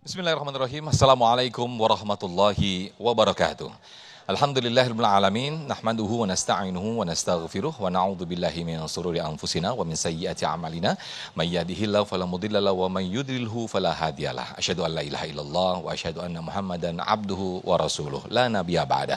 Bismillahirrahmanirrahim. Assalamualaikum warahmatullahi wabarakatuh. Alhamdulillahirabbil alamin, nahmaduhu wa nasta'inuhu wa nastaghfiruh wa na'udzu billahi min shururi anfusina wa min sayyiati a'malina. May yahdihillahu fala mudhillalahu wa may yudlilhu fala hadiyalah. Asyhadu an la ilaha illallah wa asyhadu anna Muhammadan abduhu wa rasuluh. La nabiyya ba'da.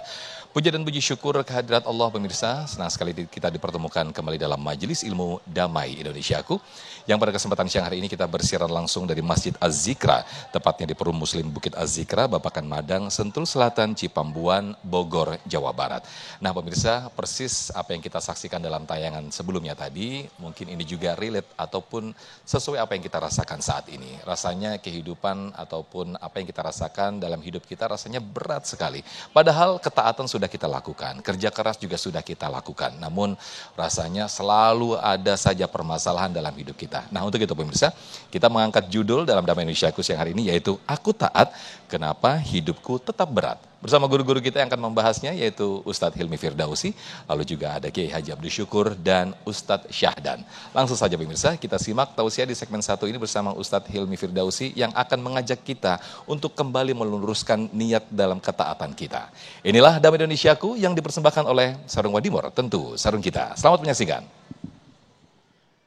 Puja dan puji syukur kehadirat Allah pemirsa, senang sekali kita dipertemukan kembali dalam Majelis Ilmu Damai Indonesiaku, yang pada kesempatan siang hari ini kita bersiaran langsung dari Masjid Az-Zikra, tepatnya di Perum Muslim Bukit Az-Zikra, Babakan Madang, Sentul Selatan, Cipambuan, Bogor, Jawa Barat. Nah pemirsa, persis apa yang kita saksikan dalam tayangan sebelumnya tadi, mungkin ini juga relate ataupun sesuai apa yang kita rasakan saat ini. Rasanya kehidupan ataupun apa yang kita rasakan dalam hidup kita rasanya berat sekali. Padahal ketaatan sudah kita lakukan, kerja keras juga sudah kita lakukan. Namun rasanya selalu ada saja permasalahan dalam hidup kita. Nah untuk itu pemirsa, kita mengangkat judul dalam Damai Indonesiaku siang hari ini yaitu Aku Taat, Kenapa Hidupku Tetap Berat. Bersama guru-guru kita yang akan membahasnya yaitu Ustadz Hilmi Firdausi, lalu juga ada Kiai Haji Abdul Syukur dan Ustadz Syahdan. Langsung saja pemirsa, kita simak tausiah di segmen 1 ini bersama Ustadz Hilmi Firdausi yang akan mengajak kita untuk kembali meluruskan niat dalam ketaatan kita. Inilah Damai Indonesiaku yang dipersembahkan oleh Sarung Wadimor, tentu sarung kita. Selamat menyaksikan.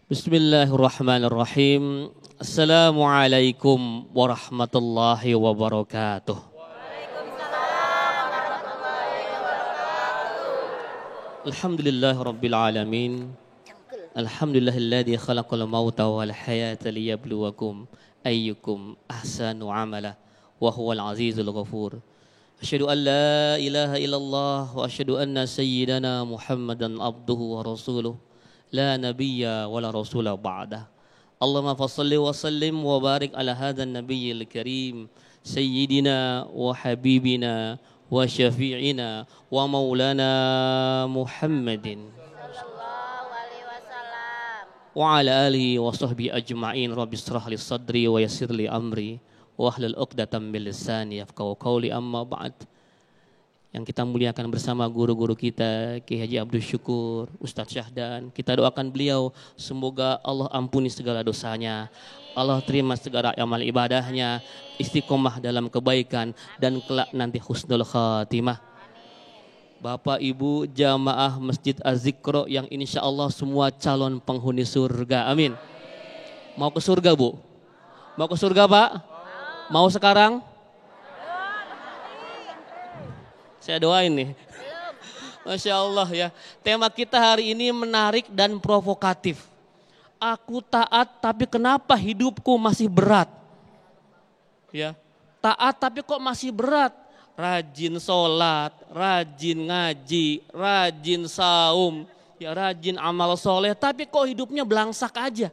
Bismillahirrahmanirrahim. Assalamualaikum warahmatullahi wabarakatuh. Alhamdulillah Rabbil Alamin. Alhamdulillahilladzi khalaqal mauta wal hayata liyabluwakum ayyukum ahsanu amala wa huwal azizul ghafur. Asyhadu an la ilaha illallah wa asyhadu anna sayyidana Muhammadan abduhu wa rasuluh. La nabiyya wa la rasula ba'dah. Allahumma fassalli wa sallim wa barik ala hadzal nabiyyil karim sayyidina wa habibina wa syafi'ina wa maulana Muhammadin wa ala alihi wa sahbihi ajma'in. Rabbi shrah li sadri wa yassir li amri wa hlul 'uqdatam min lisani yafqahu qawli. Amma ba'd. Yang kita muliakan bersama guru-guru kita, Kiai Haji Abdul Syukur, Ustadz Syahdan. Kita doakan beliau semoga Allah ampuni segala dosanya, Allah terima segala amal ibadahnya, istiqomah dalam kebaikan, dan kelak nanti husnul khatimah. Bapak Ibu jamaah Masjid Az-Zikra yang insya Allah semua calon penghuni surga, amin. Mau ke surga Bu? Mau ke surga Pak? Mau sekarang? Saya doain nih. Masya Allah ya. Tema kita hari ini menarik dan provokatif. Aku taat tapi kenapa hidupku masih berat? Ya. Taat tapi kok masih berat? Rajin sholat, rajin ngaji, rajin saum, ya rajin amal soleh, tapi kok hidupnya belangsak aja.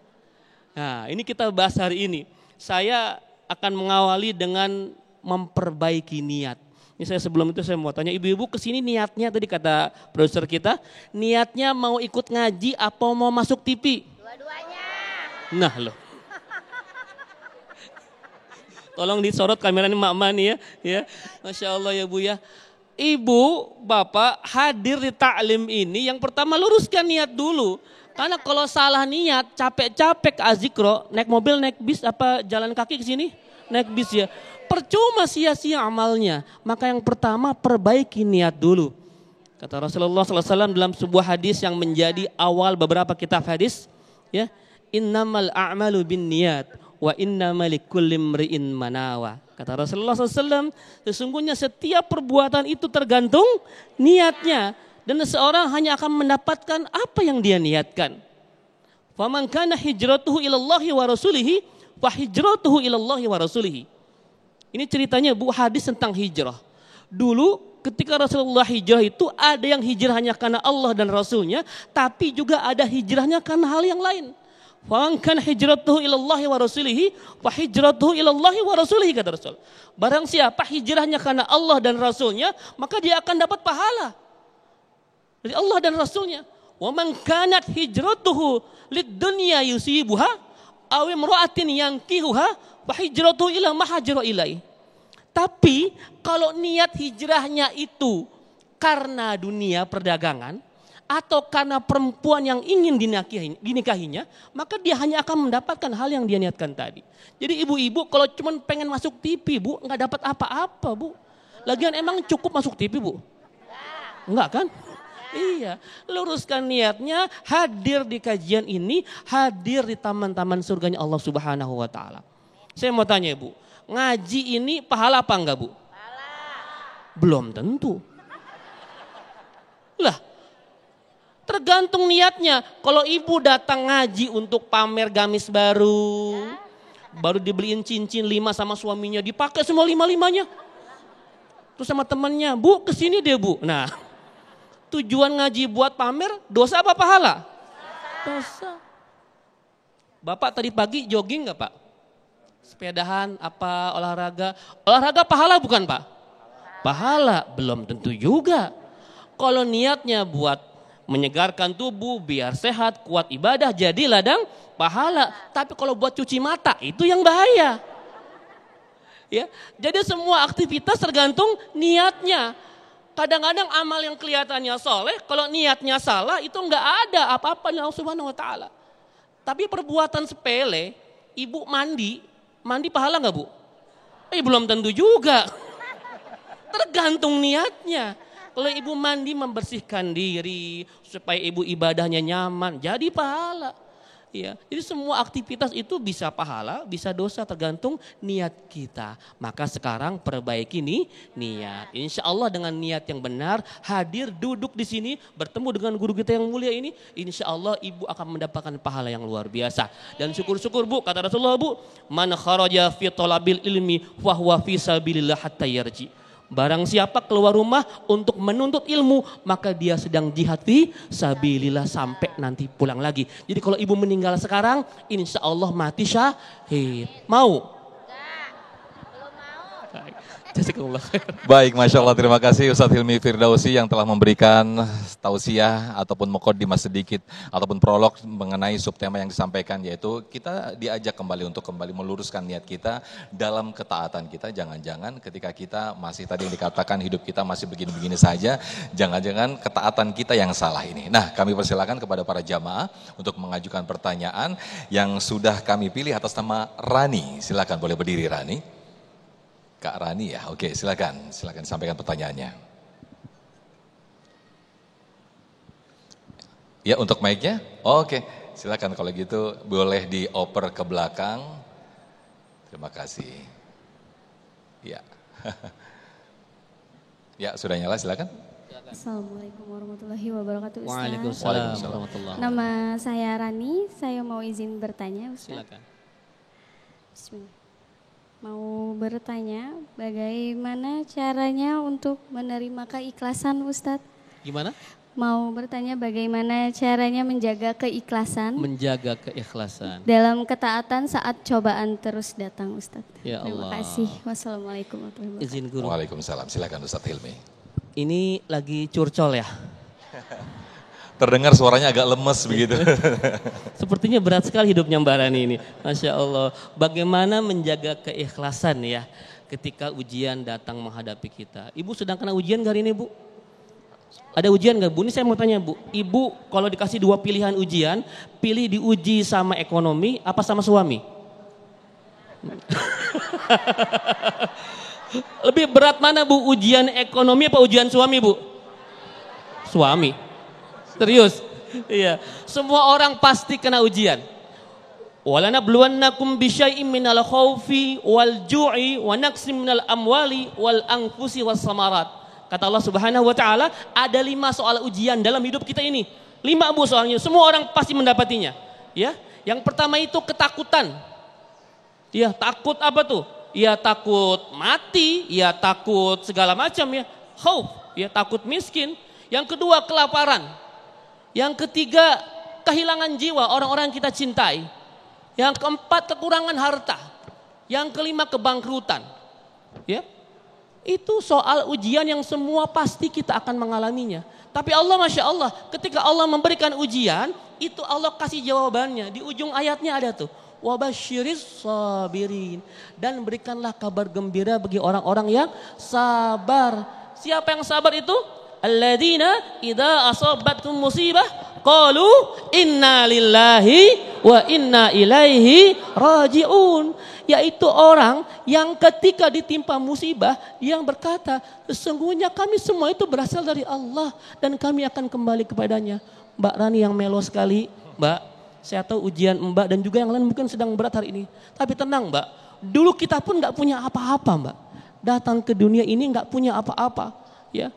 Nah ini kita bahas hari ini. Saya akan mengawali dengan memperbaiki niat. Ini sebelum itu saya mau tanya ibu-ibu kesini niatnya tadi kata produser kita, niatnya mau ikut ngaji apa mau masuk TV? Dua-duanya. Nah loh. Tolong disorot kameranya Mak nih ya. Masya Allah ya Bu ya. Ibu, Bapak hadir di taklim ini yang pertama luruskan niat dulu. Karena kalau salah niat capek-capek Az-Zikra, naik mobil, naik bis apa jalan kaki ke sini? Naik bis ya. Percuma sia-sia amalnya. Maka yang pertama perbaiki niat dulu. Kata Rasulullah SAW dalam sebuah hadis yang menjadi awal beberapa kitab hadis. Ya, innamal a'malu bin niat wa innamal likulli imri'in manawa. Kata Rasulullah SAW, sesungguhnya setiap perbuatan itu tergantung niatnya. Dan seseorang hanya akan mendapatkan apa yang dia niatkan. Faman kana hijratuhu ilallahi wa rasulihi fa hijratuhu ilallahi wa rasulihi. Ini ceritanya Bu, hadis tentang hijrah. Dulu ketika Rasulullah hijrah itu ada yang hijrah hanya karena Allah dan Rasulnya, tapi juga ada hijrahnya karena hal yang lain. Faman kana hijratuhu ilallahi wa rasulihi fa hijratuhu ilallahi wa rasulihi, kata Rasul. Barang siapa hijrahnya karena Allah dan Rasulnya, maka dia akan dapat pahala dari Allah dan Rasulnya. Wa man kanat hijratuhu lid-dunya yusibuha aw imra'atin yankihuha fa hijratuhu ila ma hajara ilai. Tapi kalau niat hijrahnya itu karena dunia perdagangan atau karena perempuan yang ingin dinikahinya, maka dia hanya akan mendapatkan hal yang dia niatkan tadi. Jadi ibu-ibu kalau cuma pengen masuk TV, Bu, nggak dapat apa-apa, Bu. Lagian emang cukup masuk TV, Bu? Enggak kan? Iya, luruskan niatnya, hadir di kajian ini, hadir di taman-taman surganya Allah Subhanahu wa taala. Saya mau tanya, Bu, ngaji ini pahala apa enggak, Bu? Pahala. Belum tentu. Lah, tergantung niatnya. Kalau ibu datang ngaji untuk pamer gamis baru, baru dibeliin cincin 5 sama suaminya, dipakai semua 5-5-nya. Terus sama temannya, Bu kesini deh, Bu. Nah, tujuan ngaji buat pamer, dosa apa pahala? Dosa. Bapak tadi pagi jogging gak, Pak? Sepedahan, apa, olahraga? Olahraga pahala bukan, Pak? Pahala, belum tentu juga. Kalau niatnya buat menyegarkan tubuh, biar sehat, kuat ibadah, jadi ladang pahala. Tapi kalau buat cuci mata, itu yang bahaya. Ya, jadi semua aktivitas tergantung niatnya. Kadang-kadang amal yang kelihatannya soleh, kalau niatnya salah, itu enggak ada apa-apa Allah Subhanahu wa taala. Tapi perbuatan sepele, ibu mandi pahala enggak, Bu? Belum tentu juga. Tergantung niatnya. Kalau ibu mandi membersihkan diri supaya ibu ibadahnya nyaman, jadi pahala. Ya, jadi semua aktivitas itu bisa pahala, bisa dosa tergantung niat kita. Maka sekarang perbaiki niat. Insya Allah dengan niat yang benar, hadir duduk di sini bertemu dengan guru kita yang mulia ini, insya Allah ibu akan mendapatkan pahala yang luar biasa. Dan syukur-syukur, Bu, kata Rasulullah, Bu, man kharaja fi talabil ilmi fahuwa fi sabilillah hatta yarji. Barang siapa keluar rumah untuk menuntut ilmu, maka dia sedang jihad fi sabilillah sampai nanti pulang lagi. Jadi kalau ibu meninggal sekarang, insya Allah mati syahid. Mau? Baik, Masya Allah, terima kasih Ustadz Hilmi Firdausi yang telah memberikan tausiah ataupun muqaddimah sedikit ataupun prolog mengenai subtema yang disampaikan, yaitu kita diajak kembali untuk kembali meluruskan niat kita dalam ketaatan kita. Jangan-jangan ketika kita masih tadi yang dikatakan hidup kita masih begini-begini saja, jangan-jangan ketaatan kita yang salah ini. Nah, kami persilakan kepada para jamaah untuk mengajukan pertanyaan yang sudah kami pilih atas nama Rani. Silakan, boleh berdiri Rani. Kak Rani ya, oke, silakan sampaikan pertanyaannya. Ya, untuk mic-nya, oke, silakan kalau gitu boleh dioper ke belakang. Terima kasih. Ya, ya sudah nyala, silakan. Assalamualaikum warahmatullahi wabarakatuh, Ustaz. Waalaikumsalam warahmatullahi. Nama saya Rani, saya mau izin bertanya, Ustaz. Silakan. Bismillah. Mau bertanya, bagaimana caranya untuk menerima keikhlasan, Ustadz? Gimana? Mau bertanya bagaimana caranya menjaga keikhlasan? Menjaga keikhlasan. Dalam ketaatan saat cobaan terus datang, Ustadz. Ya Allah. Terima kasih. Wassalamualaikum warahmatullahi wabarakatuh. Izin guru. Waalaikumsalam, silakan Ustadz Hilmi. Ini lagi curcol ya? Terdengar suaranya agak lemes begitu. Sepertinya berat sekali hidupnya Mbak Rani ini. Masya Allah. Bagaimana menjaga keikhlasan ya ketika ujian datang menghadapi kita. Ibu sedang kena ujian hari ini, Bu? Ada ujian gak, Bu? Ini saya mau tanya, Bu. Ibu kalau dikasih 2 pilihan ujian, pilih diuji sama ekonomi apa sama suami? Lebih berat mana, Bu? Ujian ekonomi apa ujian suami, Bu? Suami. Serius, iya. Semua orang pasti kena ujian. Walanabluwannakum bisyai'im minal khaufi wal ju'i wa naqsim minal amwali wal anfusi was samarat. Kata Allah Subhanahu wa taala, ada 5 soal ujian dalam hidup kita ini. 5, Bu, soalnya. Semua orang pasti mendapatinya. Ya, yang pertama itu ketakutan. Ya, takut apa tuh? Ya takut mati, ya takut segala macam ya. Khauf, ya takut miskin. Yang kedua kelaparan. Yang ketiga, kehilangan jiwa orang-orang yang kita cintai. Yang keempat, kekurangan harta. Yang kelima, kebangkrutan. Ya, itu soal ujian yang semua pasti kita akan mengalaminya. Tapi Allah, Masya Allah, ketika Allah memberikan ujian, itu Allah kasih jawabannya. Di ujung ayatnya ada tuh, wabasyiris sabirin. Dan berikanlah kabar gembira bagi orang-orang yang sabar. Siapa yang sabar itu? alladzina idza asabathum musibah qalu inna lillahi wa inna ilaihi rajiun. Yaitu orang yang ketika ditimpa musibah yang berkata, sesungguhnya kami semua itu berasal dari Allah dan kami akan kembali kepadanya. Mbak Rani yang melo sekali, Mbak. Saya tahu ujian Mbak dan juga yang lain mungkin sedang berat hari ini. Tapi tenang Mbak, dulu kita pun gak punya apa-apa Mbak. Datang ke dunia ini gak punya apa-apa, ya.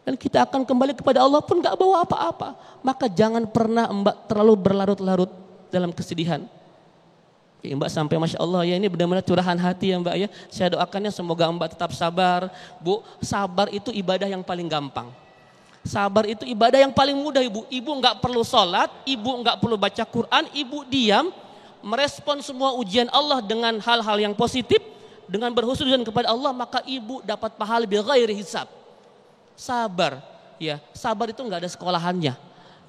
Dan kita akan kembali kepada Allah pun gak bawa apa-apa. Maka jangan pernah Mbak terlalu berlarut-larut dalam kesedihan. Ya, Mbak sampai Masya Allah ya, ini benar-benar curahan hati ya Mbak ya. Saya doakannya semoga Mbak tetap sabar. Bu, sabar itu ibadah yang paling gampang. Sabar itu ibadah yang paling mudah Ibu. Ibu gak perlu sholat, Ibu gak perlu baca Quran, Ibu diam. Merespon semua ujian Allah dengan hal-hal yang positif. Dengan berhusnuzon kepada Allah, maka Ibu dapat pahala bi ghairi hisab. Sabar, ya, sabar itu nggak ada sekolahannya,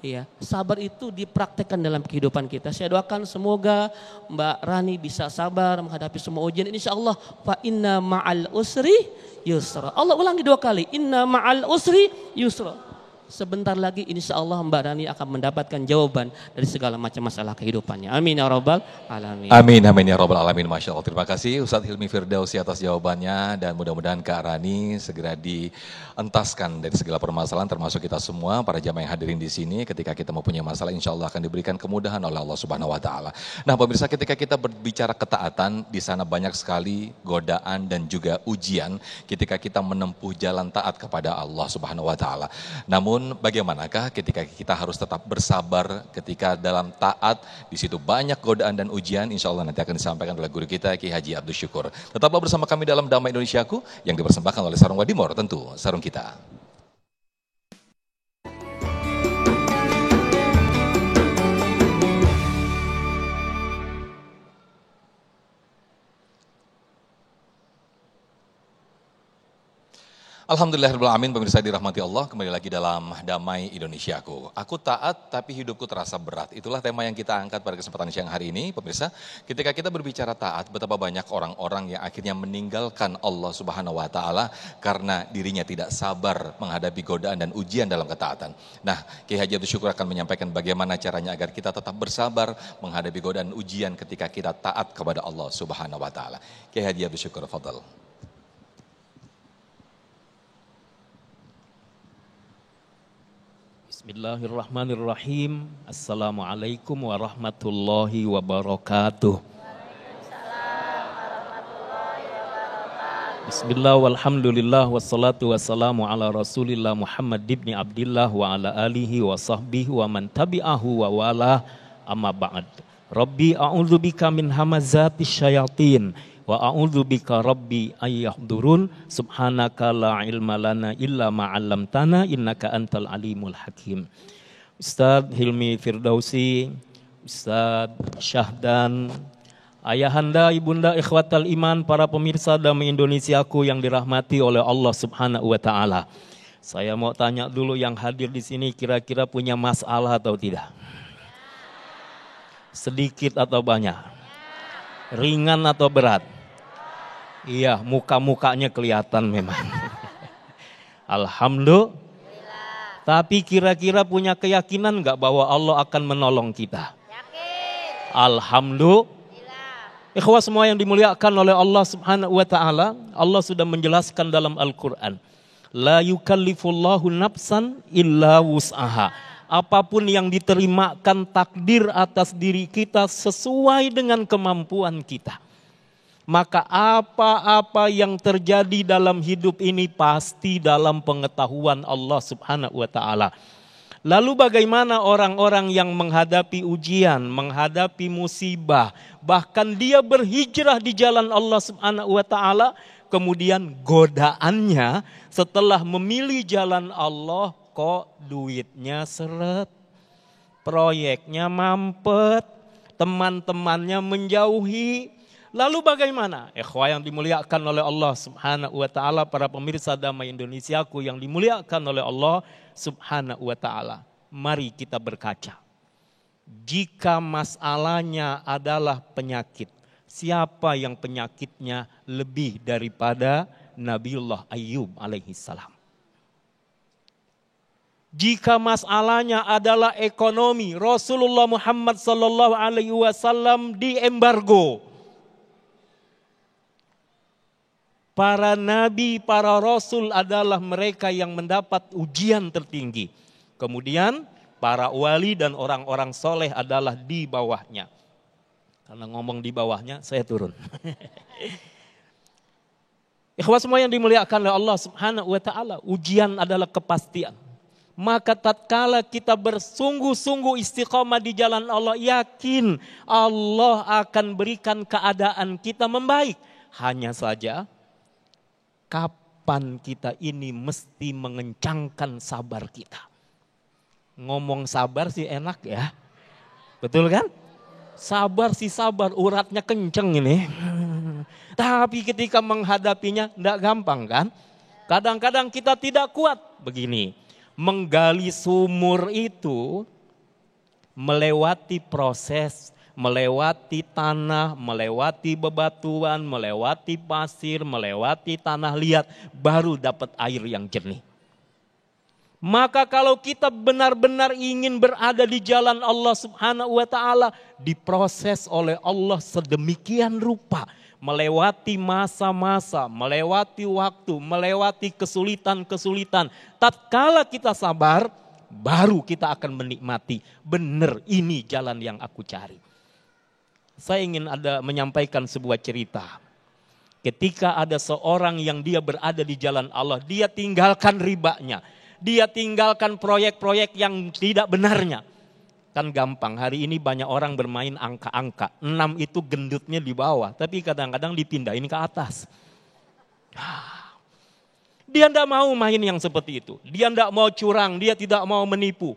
ya. Sabar itu dipraktekkan dalam kehidupan kita. Saya doakan semoga Mbak Rani bisa sabar menghadapi semua ujian. Insya Allah, fa inna ma'al usri yusra. Allah ulangi 2 kali, inna ma'al usri yusra. Sebentar lagi insya Allah Mbak Rani akan mendapatkan jawaban dari segala macam masalah kehidupannya. Amin ya rabbal alamin. Amin, amin ya rabbal alamin. Masya Allah. Terima kasih Ustadz Hilmi Firdausi atas jawabannya. Dan mudah-mudahan Kak Rani segera dientaskan dari segala permasalahan termasuk kita semua, para jamaah yang hadirin di sini. Ketika kita mempunyai masalah insya Allah akan diberikan kemudahan oleh Allah Subhanahu Wa Taala. Nah pemirsa, ketika kita berbicara ketaatan, di sana banyak sekali godaan dan juga ujian ketika kita menempuh jalan taat kepada Allah Subhanahu Wa Taala. Namun bagaimanakah ketika kita harus tetap bersabar ketika dalam taat, di situ banyak godaan dan ujian. Insya Allah nanti akan disampaikan oleh guru kita Ki Haji Abdul Syukur. Tetaplah bersama kami dalam Damai Indonesiaku yang dipersembahkan oleh Sarung Wadimor, tentu sarung kita. Alhamdulillahirrahmanirrahim, pemirsa dirahmati Allah, kembali lagi dalam Damai Indonesiaku. Aku taat tapi hidupku terasa berat. Itulah tema yang kita angkat pada kesempatan siang hari ini. Pemirsa, ketika kita berbicara taat, betapa banyak orang-orang yang akhirnya meninggalkan Allah Subhanahu Wa Taala karena dirinya tidak sabar menghadapi godaan dan ujian dalam ketaatan. Nah, Ki Haji Abdul Syukur akan menyampaikan bagaimana caranya agar kita tetap bersabar menghadapi godaan ujian ketika kita taat kepada Allah Subhanahu Wa Taala. Ki Haji Abdul Syukur, fadhal. Bismillahirrahmanirrahim. Assalamualaikum warahmatullahi wabarakatuh. Bismillah walhamdulillah wassalatu wassalamu ala rasulillah Muhammad ibn Abdillah wa ala alihi wa sahbihi wa man tabi'ahu wa wala amma ba'd. Rabbi a'udzubika min hamazatis syayatin wa a'udzubika rabbi ayyahdurun. Subhanaka la ilma lana illa ma 'allamtana innaka antal alimul hakim. Ustadz Hilmi Firdausi, Ustadz Syahdan, ayahanda, ibunda, ikhwatal iman, para pemirsa Damai Indonesiaku yang dirahmati oleh Allah Subhanahu wa taala. Saya mau tanya dulu yang hadir di sini, kira-kira punya masalah atau tidak? Sedikit atau banyak? Ringan atau berat? Iya, muka-mukanya kelihatan memang. Alhamdulillah. Tapi kira-kira punya keyakinan enggak bahwa Allah akan menolong kita? Yakin. Alhamdulillah. Ikhwah semua yang dimuliakan oleh Allah Subhanahu wa taala, Allah sudah menjelaskan dalam Al-Qur'an, la yukallifullahu nafsan illa wus'aha. Apapun yang diterimakan takdir atas diri kita sesuai dengan kemampuan kita. Maka apa-apa yang terjadi dalam hidup ini pasti dalam pengetahuan Allah Subhanahu wa taala. Lalu bagaimana orang-orang yang menghadapi ujian, menghadapi musibah, bahkan dia berhijrah di jalan Allah Subhanahu wa taala, kemudian godaannya setelah memilih jalan Allah, kok duitnya seret, proyeknya mampet, teman-temannya menjauhi. Lalu bagaimana? Ikhwah yang dimuliakan oleh Allah Subhanahu wa taala, para pemirsa Damai Indonesiaku yang dimuliakan oleh Allah Subhanahu wa taala. Mari kita berkaca. Jika masalahnya adalah penyakit, siapa yang penyakitnya lebih daripada Nabiullah Ayyub alaihi salam? Jika masalahnya adalah ekonomi, Rasulullah Muhammad sallallahu alaihi wasallam diembargo. Para nabi, para rasul adalah mereka yang mendapat ujian tertinggi. Kemudian para wali dan orang-orang soleh adalah di bawahnya. Karena ngomong di bawahnya, saya turun. Ikhwah semua yang dimuliakan oleh Allah Subhanahu wa taala, ujian adalah kepastian. Maka tatkala kita bersungguh-sungguh istiqomah di jalan Allah, yakin Allah akan berikan keadaan kita membaik. Hanya saja kapan kita ini mesti mengencangkan sabar kita. Ngomong sabar sih enak ya. Betul kan? Sabar sih sabar, uratnya kenceng ini. Tapi ketika menghadapinya tidak gampang kan? Kadang-kadang kita tidak kuat. Begini, menggali sumur itu melewati proses, melewati tanah, melewati bebatuan, melewati pasir, melewati tanah liat, baru dapat air yang jernih. Maka kalau kita benar-benar ingin berada di jalan Allah Subhanahu wa taala, diproses oleh Allah sedemikian rupa, melewati masa-masa, melewati waktu, melewati kesulitan-kesulitan. Tatkala kita sabar, baru kita akan menikmati, benar ini jalan yang aku cari. Saya ingin menyampaikan sebuah cerita. Ketika ada seorang yang dia berada di jalan Allah, dia tinggalkan ribanya. Dia tinggalkan proyek-proyek yang tidak benarnya. Kan gampang, hari ini banyak orang bermain angka-angka. 6 itu gendutnya di bawah, tapi kadang-kadang dipindahin ke atas. Dia tidak mau main yang seperti itu. Dia tidak mau curang, dia tidak mau menipu.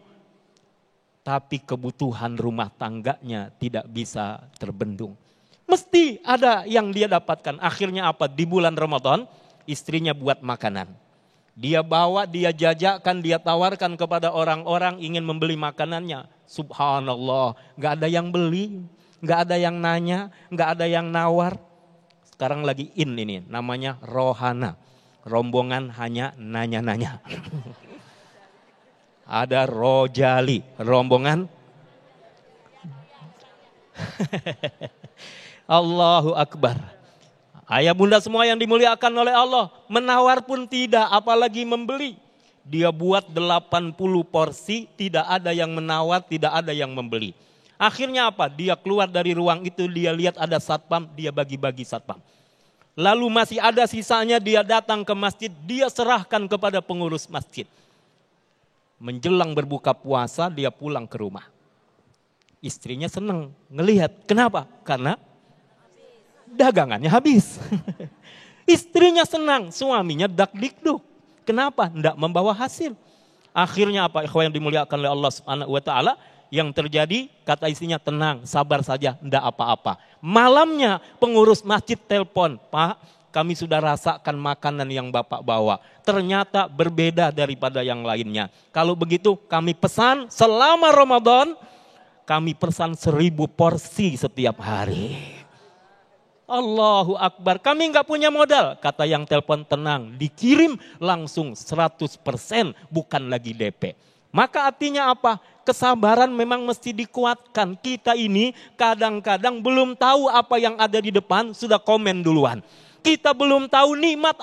Tapi kebutuhan rumah tangganya tidak bisa terbendung. Mesti ada yang dia dapatkan. Akhirnya apa? Di bulan Ramadan, istrinya buat makanan. Dia bawa, dia jajakan, dia tawarkan kepada orang-orang ingin membeli makanannya. Subhanallah, gak ada yang beli, gak ada yang nanya, gak ada yang nawar. Sekarang lagi ini namanya rohana. Rombongan hanya nanya-nanya. Ada rojali, rombongan. Allahu Akbar. Ayah bunda semua yang dimuliakan oleh Allah, menawar pun tidak, apalagi membeli. Dia buat 80 porsi, tidak ada yang menawar, tidak ada yang membeli. Akhirnya apa? Dia keluar dari ruang itu, dia lihat ada satpam, dia bagi-bagi satpam. Lalu masih ada sisanya, dia datang ke masjid, dia serahkan kepada pengurus masjid. Menjelang berbuka puasa, dia pulang ke rumah. Istrinya senang ngelihat, kenapa? Karena dagangannya habis. Istrinya senang, suaminya dak-dikduk. Kenapa? Tidak membawa hasil. Akhirnya apa? Ikhwan yang dimuliakan oleh Allah Subhanahu wa taala, yang terjadi kata istrinya, tenang, sabar saja, tidak apa-apa. Malamnya pengurus masjid telepon, Pak, kami sudah rasakan makanan yang Bapak bawa. Ternyata berbeda daripada yang lainnya. Kalau begitu kami pesan selama Ramadan, kami pesan 1000 porsi setiap hari. Allahu Akbar, kami nggak punya modal. Kata yang telepon, tenang, dikirim langsung 100%, bukan lagi DP. Maka artinya apa? Kesabaran memang mesti dikuatkan. Kita ini kadang-kadang belum tahu apa yang ada di depan, sudah komen duluan. Kita belum tahu nikmat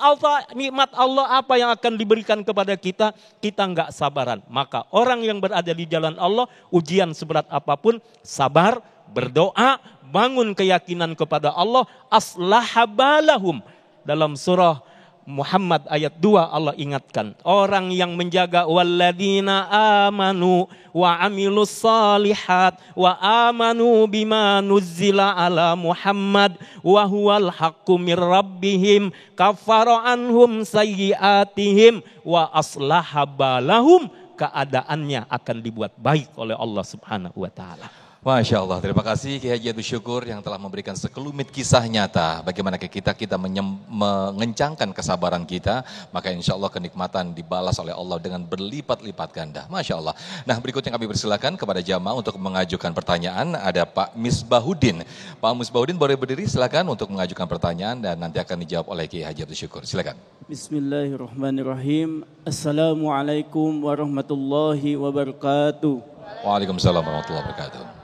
Allah apa yang akan diberikan kepada kita, kita nggak sabaran. Maka orang yang berada di jalan Allah, ujian seberat apapun, sabar, berdoa, bangun keyakinan kepada Allah, aslaha balahum. Dalam surah Muhammad ayat 2 Allah ingatkan, orang yang menjaga walladzina amanu wa amilus salihat wa amanu bima nuzzila ala Muhammad wa huwal haqqu mir rabbihim kaffara anhum sayyiatihim wa aslaha balahum, keadaannya akan dibuat baik oleh Allah Subhanahu wa taala. Masya Allah, terima kasih Kiai Haji Abdul Syukur yang telah memberikan sekelumit kisah nyata bagaimana kita mengencangkan kesabaran kita, maka insya Allah kenikmatan dibalas oleh Allah dengan berlipat-lipat ganda. Masya Allah. Nah, berikutnya kami persilakan kepada jamaah untuk mengajukan pertanyaan. Ada Pak Misbahuddin. Pak Misbahuddin boleh berdiri, silakan untuk mengajukan pertanyaan dan nanti akan dijawab oleh Kiai Haji Abdul Syukur. Silakan. Bismillahirrahmanirrahim. Assalamualaikum warahmatullahi wabarakatuh. Waalaikumsalam warahmatullahi wabarakatuh.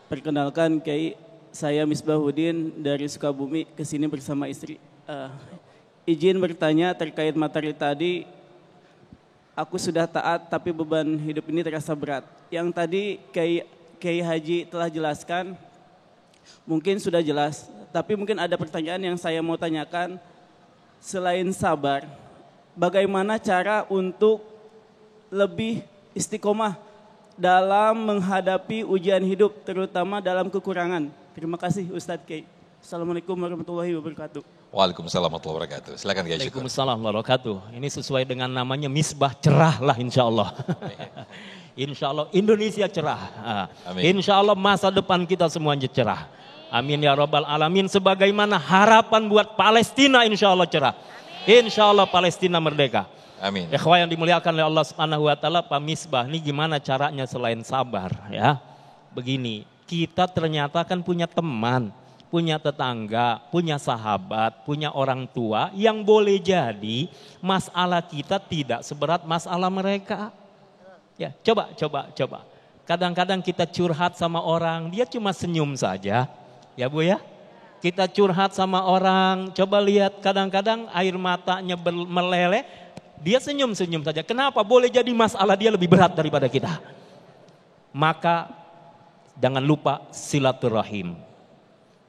Perkenalkan Kiai, saya Misbahuddin dari Sukabumi, kesini bersama istri. Izin bertanya terkait materi tadi, aku sudah taat tapi beban hidup ini terasa berat. Yang tadi Kiai Haji telah jelaskan, mungkin sudah jelas, tapi mungkin ada pertanyaan yang saya mau tanyakan. Selain sabar, bagaimana cara untuk lebih istiqomah dalam menghadapi ujian hidup, terutama dalam kekurangan? Terima kasih Ustadz Kiai. Assalamualaikum warahmatullahi wabarakatuh. Waalaikumsalam warahmatullahi wabarakatuh. Silakan Kiai Syukur. Waalaikumsalam warahmatullahi wabarakatuh. Ini sesuai dengan namanya misbah cerah lah insya Allah. Insya Allah Indonesia cerah. Insya Allah masa depan kita semuanya cerah. Amin ya Rabbal Alamin. Sebagaimana harapan buat Palestina insya Allah cerah. Insya Allah Palestina merdeka. Amin. Ikhwah yang dimuliakan oleh Allah Subhanahu wa taala, Pak Misbah, ini gimana caranya selain sabar ya? Begini, kita ternyata kan punya teman, punya tetangga, punya sahabat, punya orang tua yang boleh jadi masalah kita tidak seberat masalah mereka. Ya, coba. Kadang-kadang kita curhat sama orang, dia cuma senyum saja. Ya Bu ya? Kita curhat sama orang, coba lihat kadang-kadang air matanya meleleh, dia senyum-senyum saja. Kenapa? Boleh jadi masalah dia lebih berat daripada kita. Maka jangan lupa silaturahim.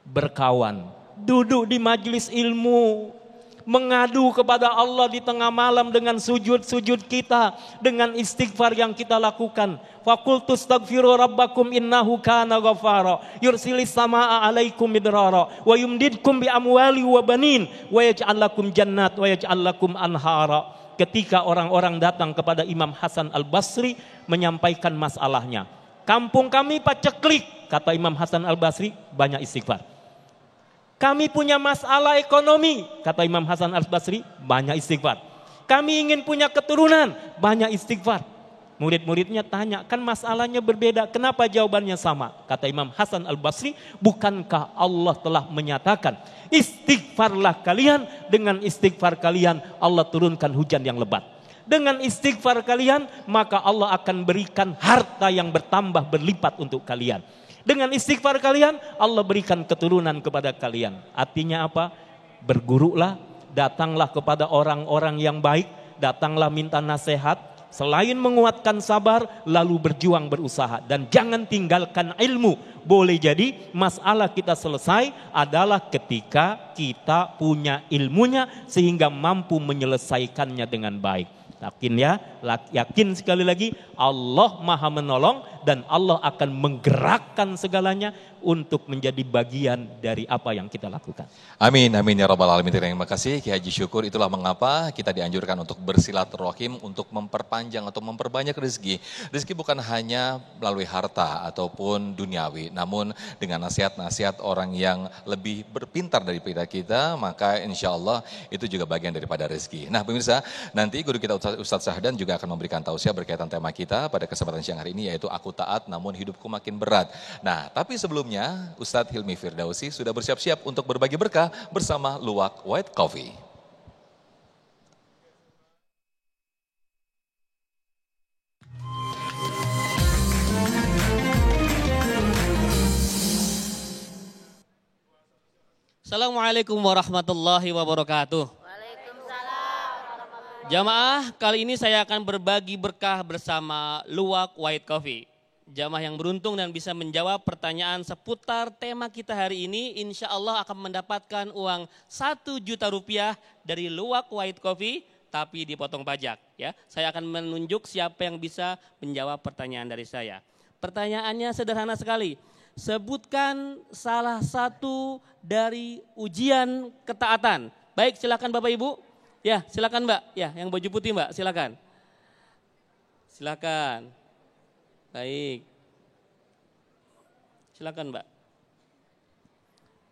Berkawan. Duduk di majelis ilmu. Mengadu kepada Allah di tengah malam dengan sujud-sujud kita. Dengan istighfar yang kita lakukan. Fakultu astaghfiru rabbakum innahu kana ghafara. Yursilis samaa alaikum midrara. Wa yumdidkum bi amwali wa banin. Wa yaj'al lakum jannat. Wa yaj'al lakum anhara. Ketika orang-orang datang kepada Imam Hasan Al-Basri menyampaikan masalahnya. Kampung kami paceklik, kata Imam Hasan Al-Basri, banyak istighfar. Kami punya masalah ekonomi, kata Imam Hasan Al-Basri, banyak istighfar. Kami ingin punya keturunan, banyak istighfar. Murid-muridnya tanya, kan masalahnya berbeda, kenapa jawabannya sama? Kata Imam Hasan Al-Basri, bukankah Allah telah menyatakan, istighfarlah kalian, dengan istighfar kalian Allah turunkan hujan yang lebat. Dengan istighfar kalian, maka Allah akan berikan harta yang bertambah berlipat untuk kalian. Dengan istighfar kalian, Allah berikan keturunan kepada kalian. Artinya apa? Bergurulah, datanglah kepada orang-orang yang baik, datanglah minta nasihat. Selain menguatkan sabar, lalu berjuang berusaha. Dan jangan tinggalkan ilmu. Boleh jadi masalah kita selesai adalah ketika kita punya ilmunya sehingga mampu menyelesaikannya dengan baik. Yakin sekali lagi Allah Maha Menolong dan Allah akan menggerakkan segalanya untuk menjadi bagian dari apa yang kita lakukan. Amin, amin ya Rabbal Alamin. Terima kasih Kiai Haji Syukur. Itulah mengapa kita dianjurkan untuk bersilaturahim, untuk memperpanjang atau memperbanyak rezeki. Rezeki bukan hanya melalui harta ataupun duniawi, namun dengan nasihat-nasihat orang yang lebih berpintar daripada kita, maka insya Allah itu juga bagian daripada rezeki. Nah pemirsa, nanti guru kita Ustadz Syahdan juga akan memberikan tausiah berkaitan tema kita pada kesempatan siang hari ini, yaitu aku taat namun hidupku makin berat. Nah tapi sebelumnya Ustadz Hilmi Firdausi sudah bersiap-siap untuk berbagi berkah bersama Luwak White Coffee. Assalamualaikum warahmatullahi wabarakatuh. Jamaah, kali ini saya akan berbagi berkah bersama Luwak White Coffee. Jamaah yang beruntung dan bisa menjawab pertanyaan seputar tema kita hari ini, insya Allah akan mendapatkan uang 1 juta rupiah dari Luwak White Coffee, tapi dipotong pajak. Ya, saya akan menunjuk siapa yang bisa menjawab pertanyaan dari saya. Pertanyaannya sederhana sekali. Sebutkan salah satu dari ujian ketaatan. Baik, silakan Bapak Ibu. Ya, silakan Mbak. Ya, yang baju putih Mbak, silakan. Silakan. Baik. Silakan Mbak.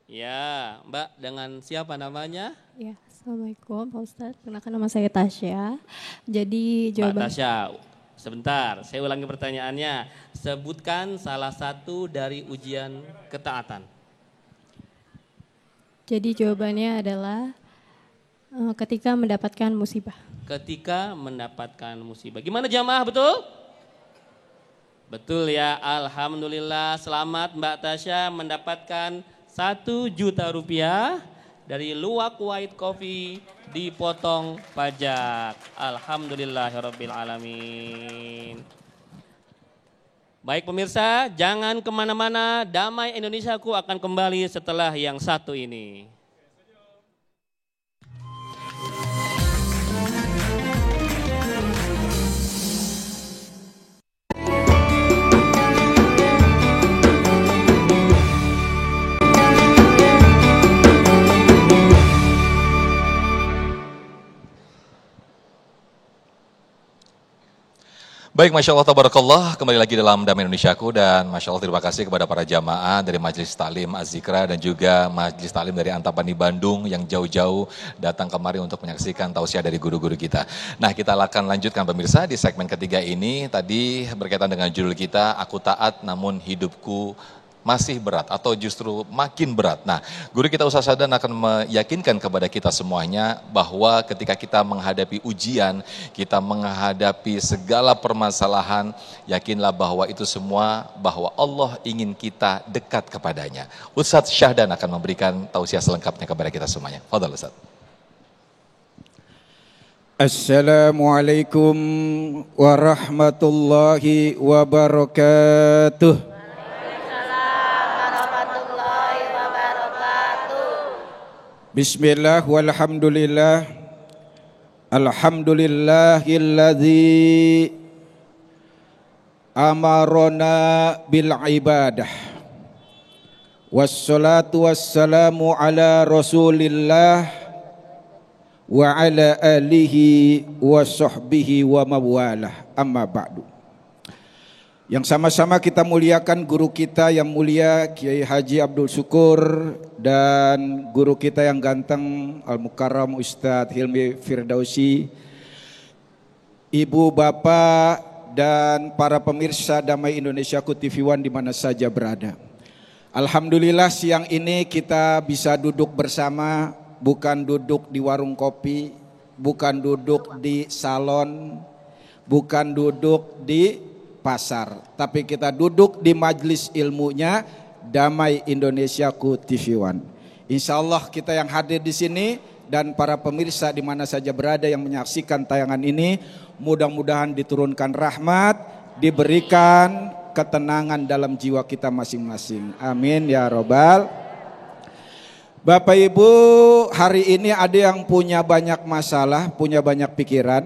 Ya, Mbak dengan siapa namanya? Ya, Assalamualaikum Pak Ustadz. Perkenalkan nama saya Tasya. Jadi Mbak jawaban Tasya, sebentar, saya ulangi pertanyaannya. Sebutkan salah satu dari ujian ketaatan. Jadi jawabannya adalah ketika mendapatkan musibah. Ketika mendapatkan musibah. Gimana jamaah, betul? Betul ya, alhamdulillah. Selamat Mbak Tasya mendapatkan 1 juta rupiah dari Luwak White Coffee dipotong pajak. Alhamdulillahirabbil alamin. Baik pemirsa, jangan kemana-mana. Damai Indonesiaku akan kembali setelah yang satu ini. Baik, Masya Allah, Tabarakallah, kembali lagi dalam Damai Indonesiaku dan Masya Allah terima kasih kepada para jamaah dari Majelis Taklim Az-Zikra dan juga Majelis Taklim dari Antapani Bandung yang jauh-jauh datang kemari untuk menyaksikan tausiah dari guru-guru kita. Nah, kita akan lanjutkan pemirsa di segmen ketiga ini, tadi berkaitan dengan judul kita, Aku Taat Namun Hidupku Masih Berat atau justru makin berat. Nah, guru kita Ustaz Sadan akan meyakinkan kepada kita semuanya bahwa ketika kita menghadapi ujian, kita menghadapi segala permasalahan, yakinlah bahwa itu semua bahwa Allah ingin kita dekat kepadanya. Ustaz Syahdan akan memberikan tausiah selengkapnya kepada kita semuanya. Fadhal Ustaz. Assalamualaikum warahmatullahi wabarakatuh. Bismillah walhamdulillah. Alhamdulillahilladzi amarona bil ibadah. Wassalatu wassalamu ala Rasulillah wa ala alihi wa sahbihi wa mawalah. Amma ba'du. Yang sama-sama kita muliakan guru kita yang mulia Kiai Haji Abdul Syukur dan guru kita yang ganteng Al-Mukarram Ustadz Hilmi Firdausi, ibu, bapak dan para pemirsa Damai Indonesiaku TV One di mana saja berada. Alhamdulillah siang ini kita bisa duduk bersama, bukan duduk di warung kopi, bukan duduk di salon, bukan duduk di pasar, tapi kita duduk di majelis ilmunya Damai Indonesiaku TV One. Insya Allah kita yang hadir di sini dan para pemirsa di mana saja berada yang menyaksikan tayangan ini, mudah-mudahan diturunkan rahmat, diberikan ketenangan dalam jiwa kita masing-masing. Amin ya robbal. Bapak Ibu, hari ini ada yang punya banyak masalah, punya banyak pikiran?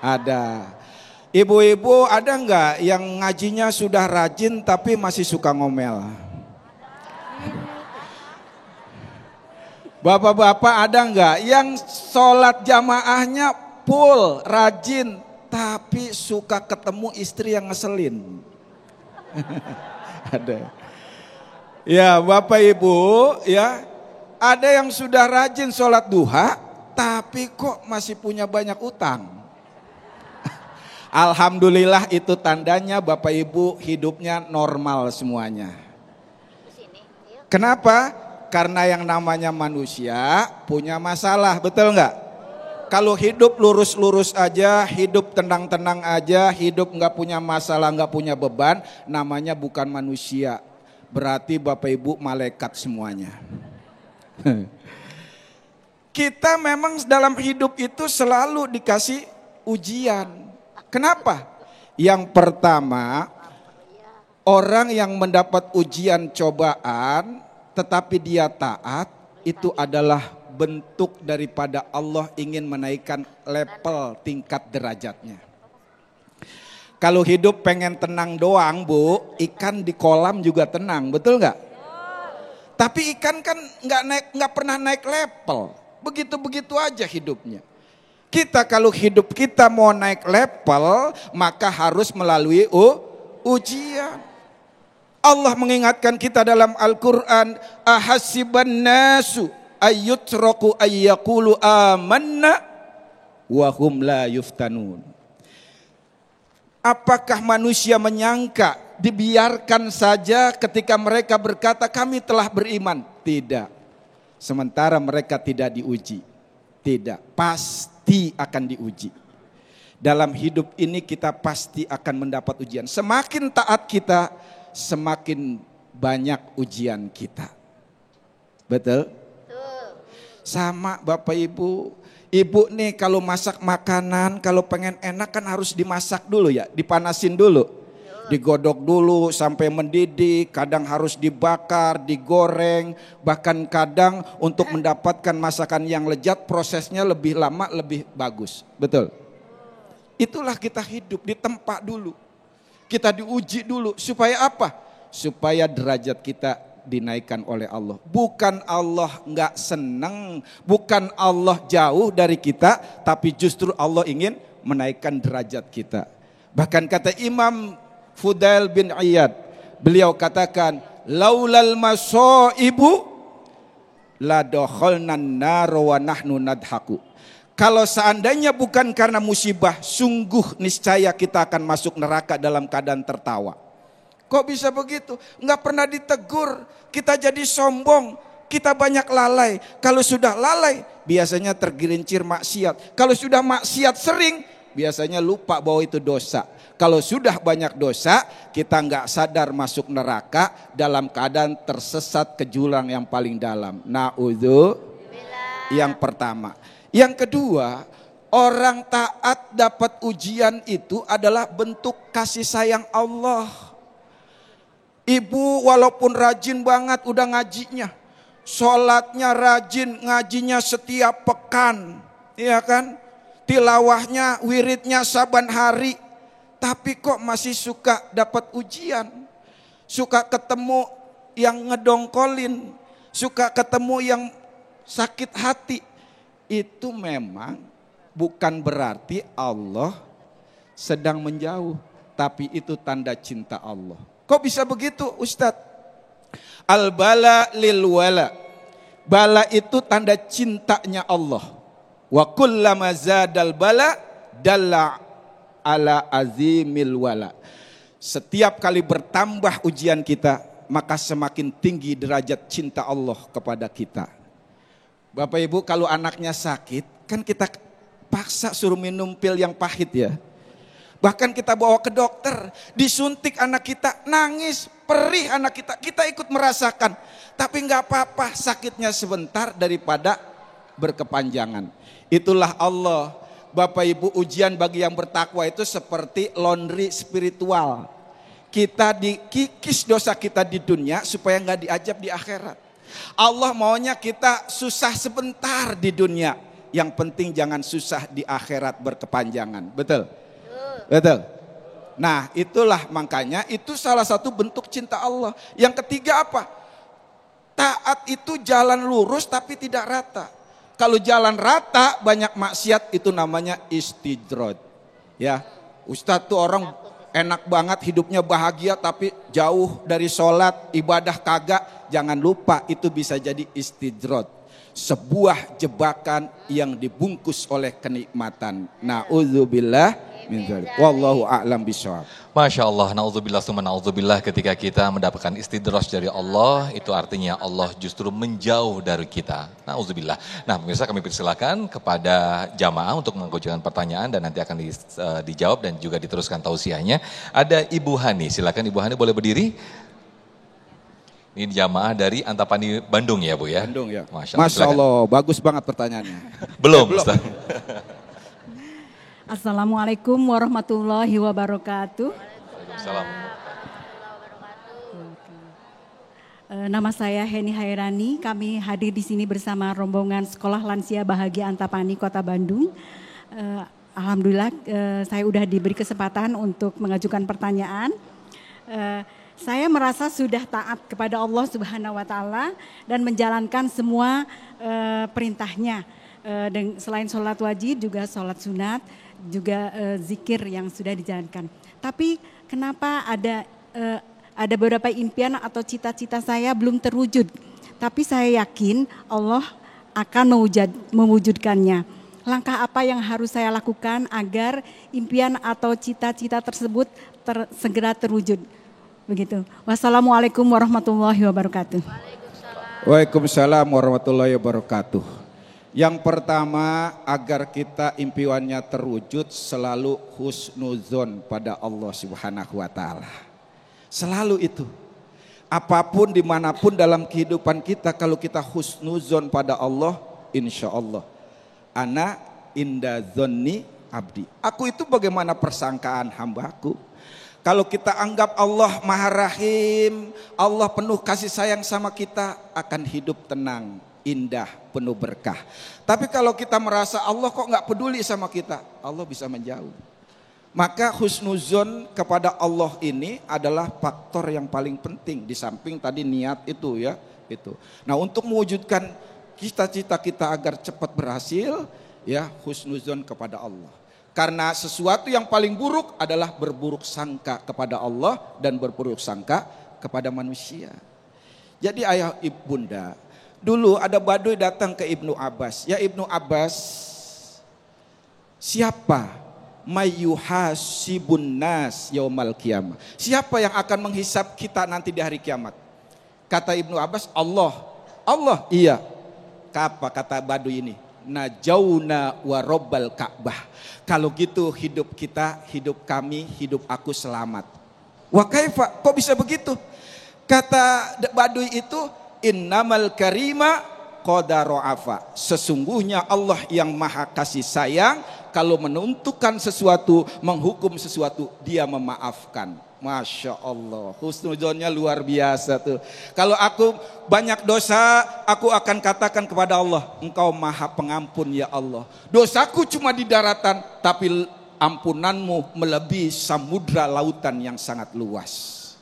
Ada. Ibu-ibu ada enggak yang ngajinya sudah rajin tapi masih suka ngomel? Bapak-bapak ada enggak yang sholat jamaahnya full, rajin tapi suka ketemu istri yang ngeselin? Ada. Ya Bapak Ibu ya, ada yang sudah rajin sholat duha tapi kok masih punya banyak utang. Alhamdulillah itu tandanya Bapak Ibu hidupnya normal semuanya. Kenapa? Karena yang namanya manusia punya masalah, betul nggak? Kalau hidup lurus-lurus aja, hidup tenang-tenang aja, hidup nggak punya masalah, nggak punya beban, namanya bukan manusia. Berarti Bapak Ibu malaikat semuanya. Kita memang dalam hidup itu selalu dikasih ujian. Kenapa? Yang pertama, orang yang mendapat ujian cobaan tetapi dia taat, itu adalah bentuk daripada Allah ingin menaikkan level tingkat derajatnya. Kalau hidup pengen tenang doang Bu, ikan di kolam juga tenang, betul nggak? Tapi ikan kan nggak pernah naik level, begitu-begitu aja hidupnya. Kita kalau hidup kita mau naik level, maka harus melalui ujian. Allah mengingatkan kita dalam Al-Quran, ahasiban nasu ayyutraku ayyakulu amanna wahum la yuftanun. Apakah manusia menyangka dibiarkan saja ketika mereka berkata kami telah beriman? Tidak. Sementara mereka tidak diuji. Tidak, pasti akan diuji. Dalam hidup ini kita pasti akan mendapat ujian. Semakin taat kita, semakin banyak ujian kita. Betul? Sama Bapak Ibu. Ibu nih kalau masak makanan, kalau pengen enak kan harus dimasak dulu ya, dipanasin dulu. Digodok dulu sampai mendidih, kadang harus dibakar, digoreng, bahkan kadang untuk mendapatkan masakan yang lezat prosesnya lebih lama, lebih bagus. Betul? Itulah kita hidup, ditempa dulu. Kita diuji dulu, supaya apa? Supaya derajat kita dinaikkan oleh Allah. Bukan Allah nggak senang, bukan Allah jauh dari kita, tapi justru Allah ingin menaikkan derajat kita. Bahkan kata Imam Fudail bin Iyad, beliau katakan, laulal masaibu la dakhalna an-nar wa nahnu nadhaku. Kalau seandainya bukan karena musibah, sungguh niscaya kita akan masuk neraka dalam keadaan tertawa. Kok bisa begitu? Nggak pernah ditegur, kita jadi sombong, kita banyak lalai. Kalau sudah lalai, biasanya tergelincir maksiat. Kalau sudah maksiat sering, biasanya lupa bahwa itu dosa. Kalau sudah banyak dosa, kita nggak sadar masuk neraka dalam keadaan tersesat ke jurang yang paling dalam. Na'udzubillah. Yang pertama. Yang kedua, orang taat dapat ujian itu adalah bentuk kasih sayang Allah. Ibu walaupun rajin banget udah ngajinya, sholatnya rajin, ngajinya setiap pekan, ya kan? Tilawahnya, wiridnya saban hari, tapi kok masih suka dapat ujian, suka ketemu yang ngedongkolin, suka ketemu yang sakit hati. Itu memang bukan berarti Allah sedang menjauh, tapi itu tanda cinta Allah. Kok bisa begitu Ustadz? Al-bala lil wala. Bala itu tanda cintanya Allah. Wa kullama zadal bala dalla ala azimil wala. Setiap kali bertambah ujian kita, maka semakin tinggi derajat cinta Allah kepada kita. Bapak Ibu, kalau anaknya sakit, kan kita paksa suruh minum pil yang pahit ya. Bahkan kita bawa ke dokter, disuntik anak kita, nangis, perih anak kita ikut merasakan. Tapi nggak apa-apa, sakitnya sebentar daripada berkepanjangan. Itulah Allah. Bapak Ibu, ujian bagi yang bertakwa itu seperti laundry spiritual. Kita dikikis dosa kita di dunia supaya nggak diajab di akhirat. Allah maunya kita susah sebentar di dunia. Yang penting jangan susah di akhirat berkepanjangan. Betul? Betul. Nah, itulah makanya itu salah satu bentuk cinta Allah. Yang ketiga apa? Taat itu jalan lurus tapi tidak rata. Kalau jalan rata banyak maksiat, itu namanya istidraj. Ya, Ustadz tuh orang enak banget hidupnya bahagia tapi jauh dari sholat, ibadah kagak. Jangan lupa itu bisa jadi istidraj. Sebuah jebakan yang dibungkus oleh kenikmatan. Na'udzubillah. Wallahu a'lam bishawab. Masya Allah, na'udzubillah summa na'udzubillah, ketika kita mendapatkan istidraj dari Allah, itu artinya Allah justru menjauh dari kita. Na'udzubillah. Nah pemirsa, kami persilakan kepada jamaah untuk mengajukan pertanyaan dan nanti akan dijawab dan juga diteruskan tausiahnya. Ada Ibu Hani, silakan Ibu Hani boleh berdiri. Ini jamaah dari Antapani Bandung ya Bu ya? Bandung ya. Masya Allah, bagus banget pertanyaannya. Belum Ustaz. Assalamualaikum warahmatullahi wabarakatuh. Waalaikumsalam. Nama saya Heni Hairani. Kami hadir di sini bersama rombongan Sekolah Lansia Bahagia Antapani Kota Bandung. Alhamdulillah saya sudah diberi kesempatan untuk mengajukan pertanyaan. Saya merasa sudah taat kepada Allah Subhanahu wa taala dan menjalankan semua perintahnya. Selain sholat wajib juga sholat sunat, juga zikir yang sudah dijalankan. Tapi kenapa ada ada beberapa impian atau cita-cita saya belum terwujud. Tapi saya yakin Allah akan mewujudkannya. Langkah apa yang harus saya lakukan agar impian atau cita-cita tersebut segera terwujud? Begitu. Wassalamualaikum warahmatullahi wabarakatuh. Waalaikumsalam warahmatullahi wabarakatuh. Yang pertama, agar kita impiannya terwujud, selalu husnuzon pada Allah Subhanahu wa Ta'ala. Selalu itu. Apapun dimanapun dalam kehidupan kita, kalau kita husnuzon pada Allah, insya Allah. Ana inda zonni abdi. Aku itu bagaimana persangkaan hambaku. Kalau kita anggap Allah Maha Rahim, Allah penuh kasih sayang sama kita, akan hidup tenang, indah, penuh berkah. Tapi kalau kita merasa Allah kok nggak peduli sama kita, Allah bisa menjauh. Maka husnuzon kepada Allah ini adalah faktor yang paling penting di samping tadi niat itu ya, itu. Nah, untuk mewujudkan cita-cita kita agar cepat berhasil, ya husnuzon kepada Allah. Karena sesuatu yang paling buruk adalah berburuk sangka kepada Allah dan berburuk sangka kepada manusia. Jadi ayah ibunda, dulu ada Baduy datang ke Ibnu Abbas. Ya Ibnu Abbas, siapa mayyuhasibun nas yaumal qiyamah? Siapa yang akan menghisap kita nanti di hari kiamat? Kata Ibnu Abbas, Allah. Allah, iya. Kata Baduy ini? Najauna wa robbal Ka'bah. Kalau gitu hidup kita, hidup kami, hidup aku selamat. Wa kaifa? Kok bisa begitu? Kata Baduy itu, innamal karima qadaro afa. Sesungguhnya Allah yang maha kasih sayang, kalau menentukan sesuatu, menghukum sesuatu, dia memaafkan. Masya Allah, husnuzonnya luar biasa tuh. Kalau aku banyak dosa, aku akan katakan kepada Allah, Engkau maha pengampun ya Allah. Dosaku cuma di daratan, tapi ampunanmu melebihi samudra lautan yang sangat luas.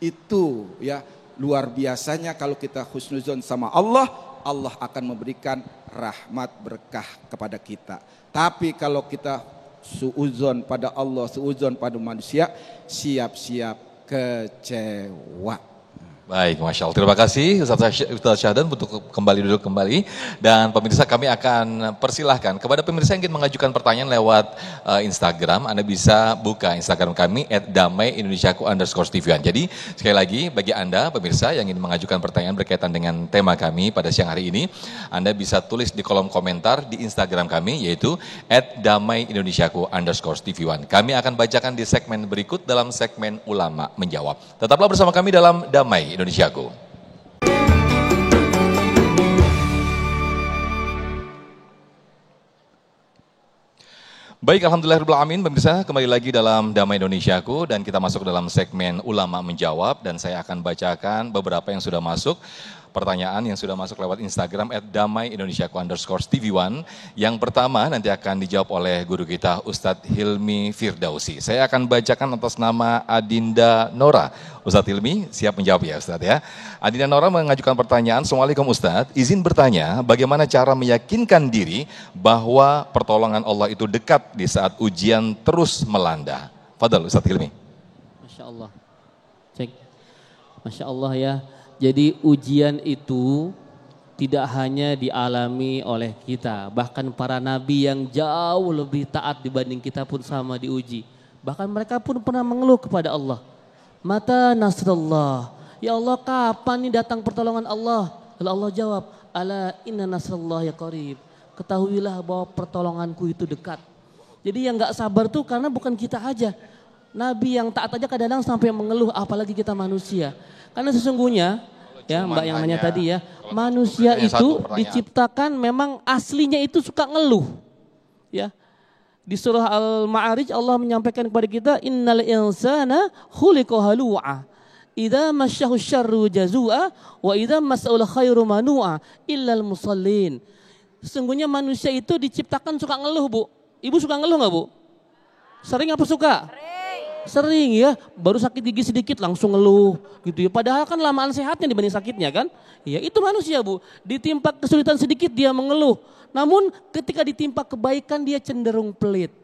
Itu ya luar biasanya kalau kita husnuzon sama Allah, Allah akan memberikan rahmat berkah kepada kita. Tapi kalau kita suuzon pada Allah, suuzon pada manusia, siap-siap kecewa. Baik, Masya Allah. Terima kasih Ustaz Syahdan untuk duduk kembali. Dan pemirsa, kami akan persilahkan kepada pemirsa yang ingin mengajukan pertanyaan lewat Instagram. Anda bisa buka Instagram kami @damai_indonesiaku_tv1. Jadi sekali lagi bagi Anda pemirsa yang ingin mengajukan pertanyaan berkaitan dengan tema kami pada siang hari ini, Anda bisa tulis di kolom komentar di Instagram kami, yaitu @damai_indonesiaku_tv1. Kami akan bacakan di segmen berikut dalam segmen Ulama Menjawab. Tetaplah bersama kami dalam Damai Indonesiaku. Baik, alhamdulillahirrahmanirrahim, pemirsa, kembali lagi dalam Damai Indonesiaku dan kita masuk dalam segmen Ulama Menjawab dan saya akan bacakan beberapa yang sudah masuk. Pertanyaan yang sudah masuk lewat Instagram @damai_indonesiaku_tv1. Yang pertama nanti akan dijawab oleh guru kita Ustadz Hilmi Firdausi. Saya akan bacakan atas nama Adinda Nora. Ustadz Hilmi siap menjawab ya Ustadz ya. Adinda Nora mengajukan pertanyaan, Assalamualaikum Ustadz, izin bertanya bagaimana cara meyakinkan diri bahwa pertolongan Allah itu dekat di saat ujian terus melanda. Fadal Ustadz Hilmi. Masya Allah. Cek. Masya Allah ya. Jadi ujian itu tidak hanya dialami oleh kita. Bahkan para nabi yang jauh lebih taat dibanding kita pun sama diuji. Bahkan mereka pun pernah mengeluh kepada Allah. Mata nasrullah. Ya Allah, kapan nih datang pertolongan Allah? Lalu Allah jawab, ala inna nasrullah ya qarib. Ketahuilah bahwa pertolonganku itu dekat. Jadi yang gak sabar tuh karena bukan kita aja. Nabi yang taat aja kadang-kadang sampai mengeluh, apalagi kita manusia. Karena sesungguhnya, ya Mbak yang nanya tadi ya, manusia itu diciptakan memang aslinya itu suka ngeluh. Ya, di surah Al-Ma'arij Allah menyampaikan kepada kita, innal insana khuliqa halu'a, idza masyahu syarru jazua, wa idza mas'ul khairu manu'a, illal musallin. Sesungguhnya manusia itu diciptakan suka ngeluh, Bu. Ibu suka ngeluh nggak, Bu? Sering apa suka? Sering ya, baru sakit gigi sedikit langsung ngeluh gitu ya. Padahal kan lamaan sehatnya dibanding sakitnya kan. Ya itu manusia Bu, ditimpa kesulitan sedikit dia mengeluh. Namun ketika ditimpa kebaikan dia cenderung pelit.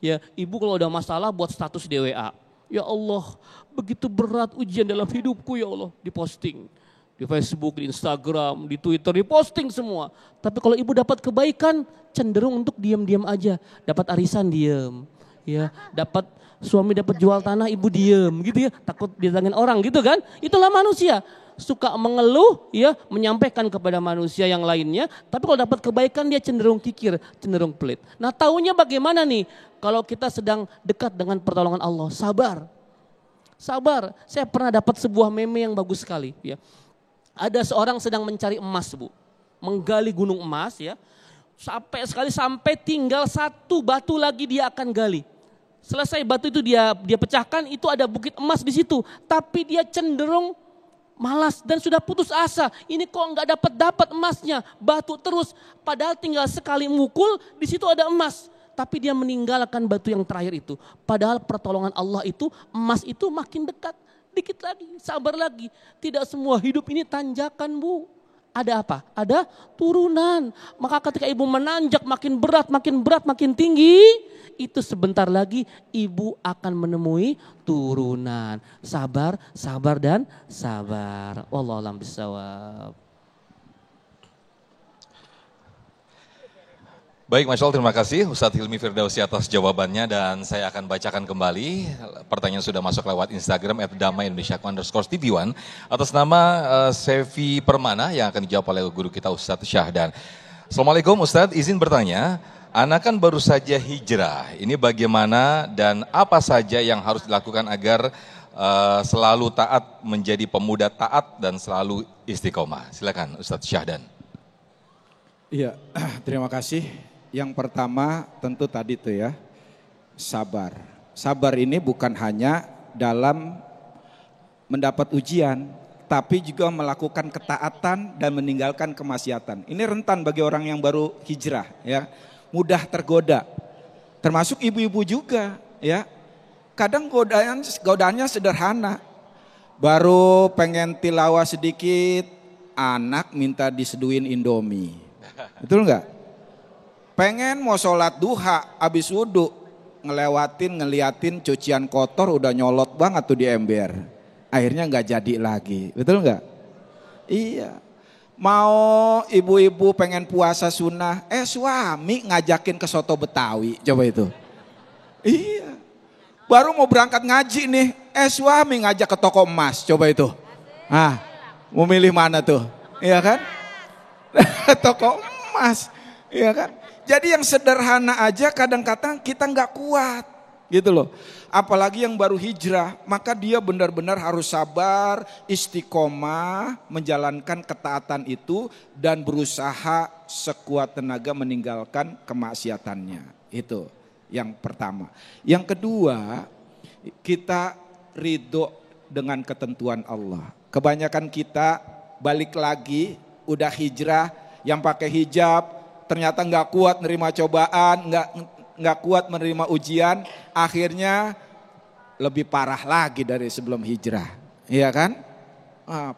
Ya ibu kalau udah masalah buat status di WA. Ya Allah, begitu berat ujian dalam hidupku ya Allah. Diposting di Facebook, di Instagram, di Twitter, diposting semua. Tapi kalau ibu dapat kebaikan, cenderung untuk diam-diam aja. Dapat arisan diam, ya. Dapat suami dapat jual tanah, ibu diam gitu ya. Takut didatangin orang gitu kan. Itulah manusia. Suka mengeluh, ya, menyampaikan kepada manusia yang lainnya. Tapi kalau dapat kebaikan dia cenderung kikir, cenderung pelit. Nah, taunya bagaimana nih? Kalau kita sedang dekat dengan pertolongan Allah, sabar. Sabar. Saya pernah dapat sebuah meme yang bagus sekali, ya. Ada seorang sedang mencari emas, Bu. Menggali gunung emas, ya. Sampai tinggal satu batu lagi dia akan gali. Selesai batu itu dia pecahkan, itu ada bukit emas di situ. Tapi dia cenderung malas dan sudah putus asa. Ini kok nggak dapat emasnya, batu terus. Padahal tinggal sekali mukul, di situ ada emas. Tapi dia meninggalkan batu yang terakhir itu. Padahal pertolongan Allah itu, emas itu makin dekat. Dikit lagi, sabar lagi. Tidak semua hidup ini tanjakan, Bu. Ada apa? Ada turunan. Maka ketika ibu menanjak makin berat, makin tinggi. Itu sebentar lagi ibu akan menemui turunan. Sabar, sabar dan sabar. Wallahu a'lam bishawab. Baik, Masya Allah, terima kasih Ustadz Hilmi Firdausi atas jawabannya dan saya akan bacakan kembali. Pertanyaan sudah masuk lewat Instagram @damai_TV1 atas nama Sevi Permana yang akan dijawab oleh guru kita Ustadz Syahdan. Assalamualaikum Ustadz, izin bertanya, anak kan baru saja hijrah, ini bagaimana dan apa saja yang harus dilakukan agar selalu taat, menjadi pemuda taat dan selalu istiqomah? Silakan Ustadz Syahdan. Iya, terima kasih. Yang pertama tentu tadi tuh ya, sabar. Sabar ini bukan hanya dalam mendapat ujian, tapi juga melakukan ketaatan dan meninggalkan kemaksiatan. Ini rentan bagi orang yang baru hijrah ya, mudah tergoda. Termasuk ibu-ibu juga ya. Kadang godaannya sederhana. Baru pengen tilawah sedikit, anak minta diseduin Indomie. Betul enggak? Pengen mau sholat duha, habis wudhu, ngeliatin cucian kotor udah nyolot banget tuh di ember. Akhirnya nggak jadi lagi, betul nggak? Iya. Mau ibu-ibu pengen puasa sunnah, suami ngajakin ke soto Betawi, coba itu. Iya. Baru mau berangkat ngaji nih, suami ngajak ke toko emas, coba itu. Ah, mau milih mana tuh? Iya kan? Toko emas, iya kan? Jadi yang sederhana aja kadang-kadang kita nggak kuat gitu loh. Apalagi yang baru hijrah, maka dia benar-benar harus sabar, istiqomah, menjalankan ketaatan itu dan berusaha sekuat tenaga meninggalkan kemaksiatannya. Itu yang pertama. Yang kedua, kita ridho dengan ketentuan Allah. Kebanyakan kita balik lagi, udah hijrah, yang pakai hijab, ternyata nggak kuat menerima cobaan, nggak kuat menerima ujian, akhirnya lebih parah lagi dari sebelum hijrah, iya kan?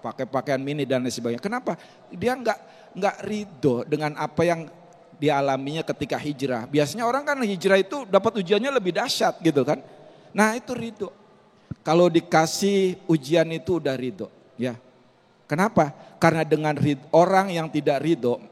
Pakai pakaian mini dan lain sebagainya. Kenapa? Dia nggak ridho dengan apa yang dialaminya ketika hijrah. Biasanya orang kan hijrah itu dapat ujiannya lebih dahsyat gitu kan? Nah itu ridho. Kalau dikasih ujian itu udah ridho, ya. Kenapa? Karena dengan orang yang tidak ridho,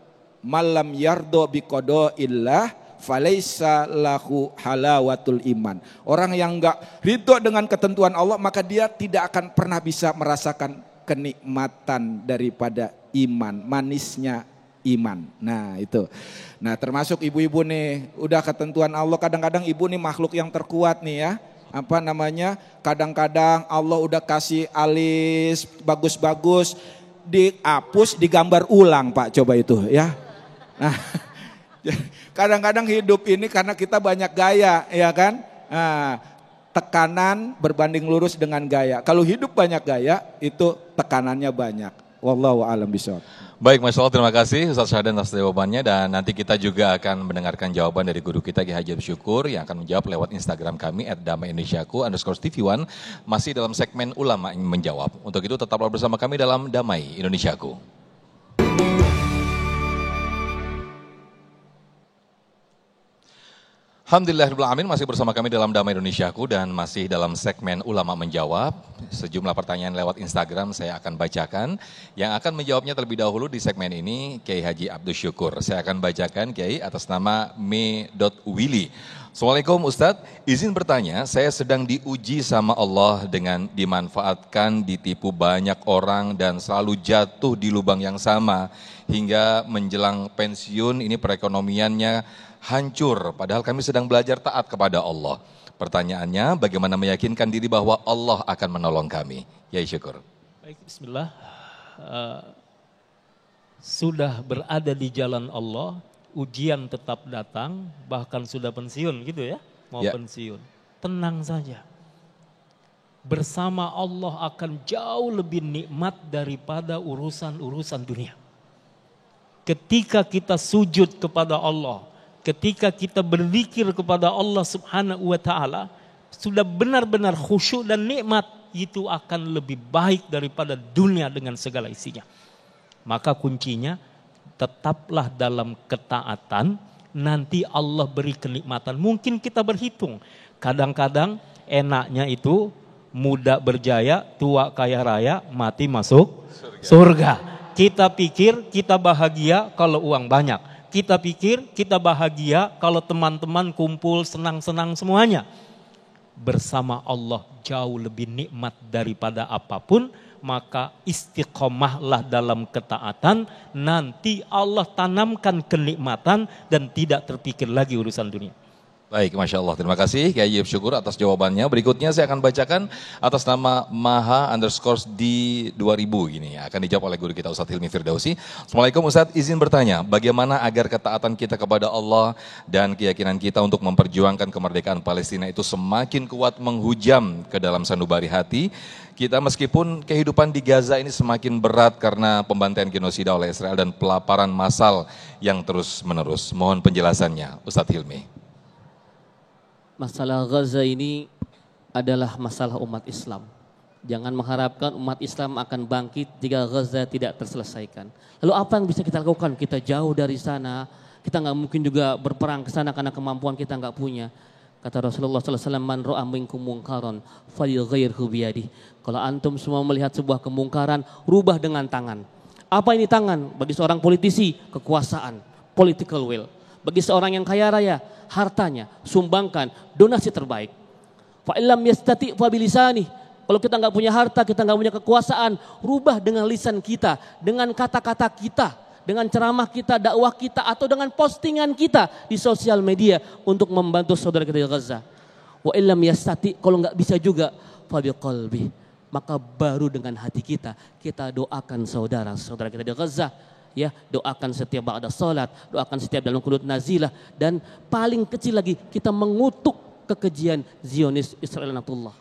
malam yardo biqodo illah falaisa lahu halawatul iman. Orang yang enggak ridho dengan ketentuan Allah, maka dia tidak akan pernah bisa merasakan kenikmatan daripada iman, manisnya iman. Nah itu. Nah termasuk ibu-ibu nih, udah ketentuan Allah, kadang-kadang ibu nih makhluk yang terkuat nih ya. Apa namanya, kadang-kadang Allah udah kasih alis bagus-bagus, dihapus, digambar ulang Pak, coba itu ya. Nah, kadang-kadang hidup ini karena kita banyak gaya, ya kan? Nah, tekanan berbanding lurus dengan gaya. Kalau hidup banyak gaya, itu tekanannya banyak. Wallahu a'lam bishawab. Baik, Masya Allah, terima kasih Ustaz Syahdan atas jawabannya dan nanti kita juga akan mendengarkan jawaban dari guru kita Ki Haji Syukur yang akan menjawab lewat Instagram kami @damai_indonesiaku_TV1 masih dalam segmen ulama yang menjawab. Untuk itu tetaplah bersama kami dalam Damai Indonesiaku. Alhamdulillahirrahmanirrahim, masih bersama kami dalam Damai Indonesiaku dan masih dalam segmen Ulama Menjawab. Sejumlah pertanyaan lewat Instagram saya akan bacakan. Yang akan menjawabnya terlebih dahulu di segmen ini Kiai Haji Abdus Syukur. Saya akan bacakan Kiai atas nama me.willy. Assalamualaikum Ustadz, izin bertanya, saya sedang diuji sama Allah dengan dimanfaatkan, ditipu banyak orang dan selalu jatuh di lubang yang sama. Hingga menjelang pensiun ini perekonomiannya hancur, padahal kami sedang belajar taat kepada Allah. Pertanyaannya, bagaimana meyakinkan diri bahwa Allah akan menolong kami? Ya syukur. Baik, bismillah. Sudah berada di jalan Allah, ujian tetap datang, bahkan sudah pensiun gitu ya, mau pensiun. Tenang saja. Bersama Allah akan jauh lebih nikmat daripada urusan-urusan dunia. Ketika kita sujud kepada Allah, ketika kita berzikir kepada Allah Subhanahu wa taala, sudah benar-benar khusyuk dan nikmat, itu akan lebih baik daripada dunia dengan segala isinya. Maka kuncinya tetaplah dalam ketaatan, nanti Allah beri kenikmatan. Mungkin kita berhitung, kadang-kadang enaknya itu muda berjaya, tua kaya raya, mati masuk surga. Kita pikir kita bahagia kalau uang banyak. Kita pikir kita bahagia kalau teman-teman kumpul senang-senang semuanya. Bersama Allah jauh lebih nikmat daripada apapun, maka istiqomahlah dalam ketaatan, nanti Allah tanamkan kenikmatan dan tidak terpikir lagi urusan dunia. Baik, Masya Allah. Terima kasih Kiai Haji Syukur atas jawabannya. Berikutnya saya akan bacakan atas nama Maha_di2000 gini. Akan dijawab oleh guru kita Ustadz Hilmi Firdausi. Assalamualaikum Ustadz, izin bertanya, bagaimana agar ketaatan kita kepada Allah dan keyakinan kita untuk memperjuangkan kemerdekaan Palestina itu semakin kuat menghujam ke dalam sanubari hati kita, meskipun kehidupan di Gaza ini semakin berat karena pembantaian genosida oleh Israel dan pelaparan massal yang terus menerus. Mohon penjelasannya Ustadz Hilmi. Masalah Gaza ini adalah masalah umat Islam. Jangan mengharapkan umat Islam akan bangkit jika Gaza tidak terselesaikan. Lalu apa yang bisa kita lakukan? Kita jauh dari sana, kita nggak mungkin juga berperang ke sana karena kemampuan kita nggak punya. Kata Rasulullah SAW, man ra'a minkum munkaran falyughayyirhu biyadihi. Kalau antum semua melihat sebuah kemungkaran, rubah dengan tangan. Apa ini tangan? Bagi seorang politisi, kekuasaan, political will. Bagi seorang yang kaya raya, hartanya, sumbangkan, donasi terbaik. Fa illam yastati' fa bilisani. Kalau kita nggak punya harta, kita nggak punya kekuasaan, rubah dengan lisan kita, dengan kata-kata kita, dengan ceramah kita, dakwah kita, atau dengan postingan kita di sosial media untuk membantu saudara kita di Gaza. Wa illam yastati', kalau nggak bisa juga, fa biqalbi. Maka baru dengan hati kita doakan saudara-saudara kita di Gaza. Ya, doakan setiap ba'da salat, doakan setiap dalam qunut nazilah, dan paling kecil lagi kita mengutuk kekejian Zionis Israel Natullah.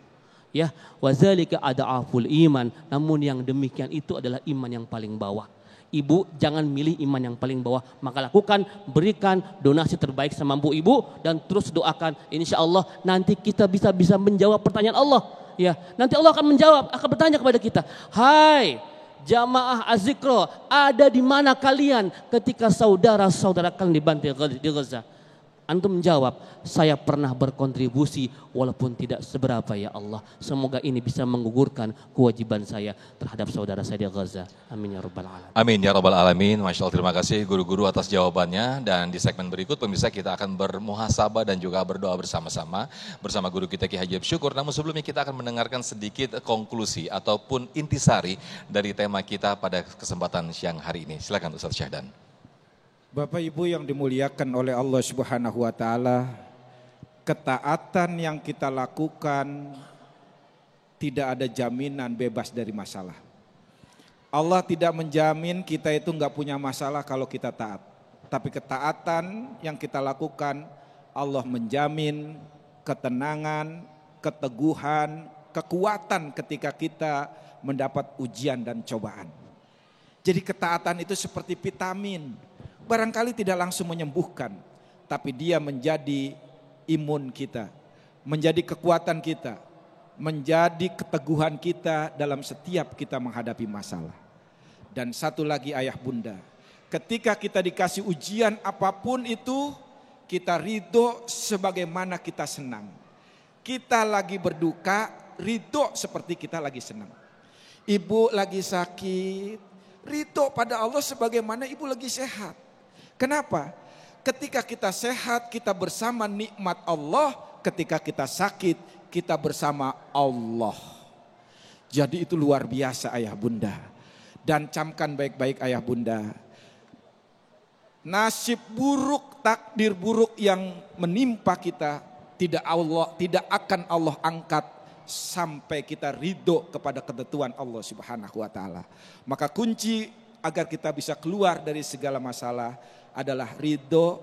Ya, wazalika ada'aful iman, namun yang demikian itu adalah iman yang paling bawah. Ibu jangan milih iman yang paling bawah, maka lakukan, berikan donasi terbaik semampu ibu dan terus doakan. Insya Allah nanti kita bisa menjawab pertanyaan Allah. Ya, nanti Allah akan menjawab, akan bertanya kepada kita, hai jamaah Az-Zikra, ada di mana kalian ketika saudara-saudara kalian dibantai di Gaza? Antum menjawab, saya pernah berkontribusi walaupun tidak seberapa ya Allah. Semoga ini bisa menggugurkan kewajiban saya terhadap saudara saya di Gaza. Amin ya rabbal alamin. Amin ya rabbal alamin. Masya Allah, terima kasih guru-guru atas jawabannya. Dan di segmen berikut pemirsa kita akan bermuhasabah dan juga berdoa bersama-sama bersama guru kita Kiai Haji Syukur. Namun sebelumnya kita akan mendengarkan sedikit konklusi ataupun intisari dari tema kita pada kesempatan siang hari ini. Silakan Ustaz Syahdan. Bapak Ibu yang dimuliakan oleh Allah Subhanahu wa taala, ketaatan yang kita lakukan tidak ada jaminan bebas dari masalah. Allah tidak menjamin kita itu enggak punya masalah kalau kita taat. Tapi ketaatan yang kita lakukan, Allah menjamin ketenangan, keteguhan, kekuatan ketika kita mendapat ujian dan cobaan. Jadi ketaatan itu seperti vitamin. Barangkali tidak langsung menyembuhkan, tapi dia menjadi imun kita, menjadi kekuatan kita, menjadi keteguhan kita dalam setiap kita menghadapi masalah. Dan satu lagi ayah bunda, ketika kita dikasih ujian apapun itu, kita ridho sebagaimana kita senang. Kita lagi berduka, ridho seperti kita lagi senang. Ibu lagi sakit, ridho pada Allah sebagaimana ibu lagi sehat. Kenapa? Ketika kita sehat, kita bersama nikmat Allah. Ketika kita sakit, kita bersama Allah. Jadi itu luar biasa ayah bunda. Dan camkan baik-baik ayah bunda. Nasib buruk, takdir buruk yang menimpa kita tidak akan Allah angkat sampai kita ridho kepada ketentuan Allah Subhanahu wa taala. Maka kunci agar kita bisa keluar dari segala masalah adalah ridho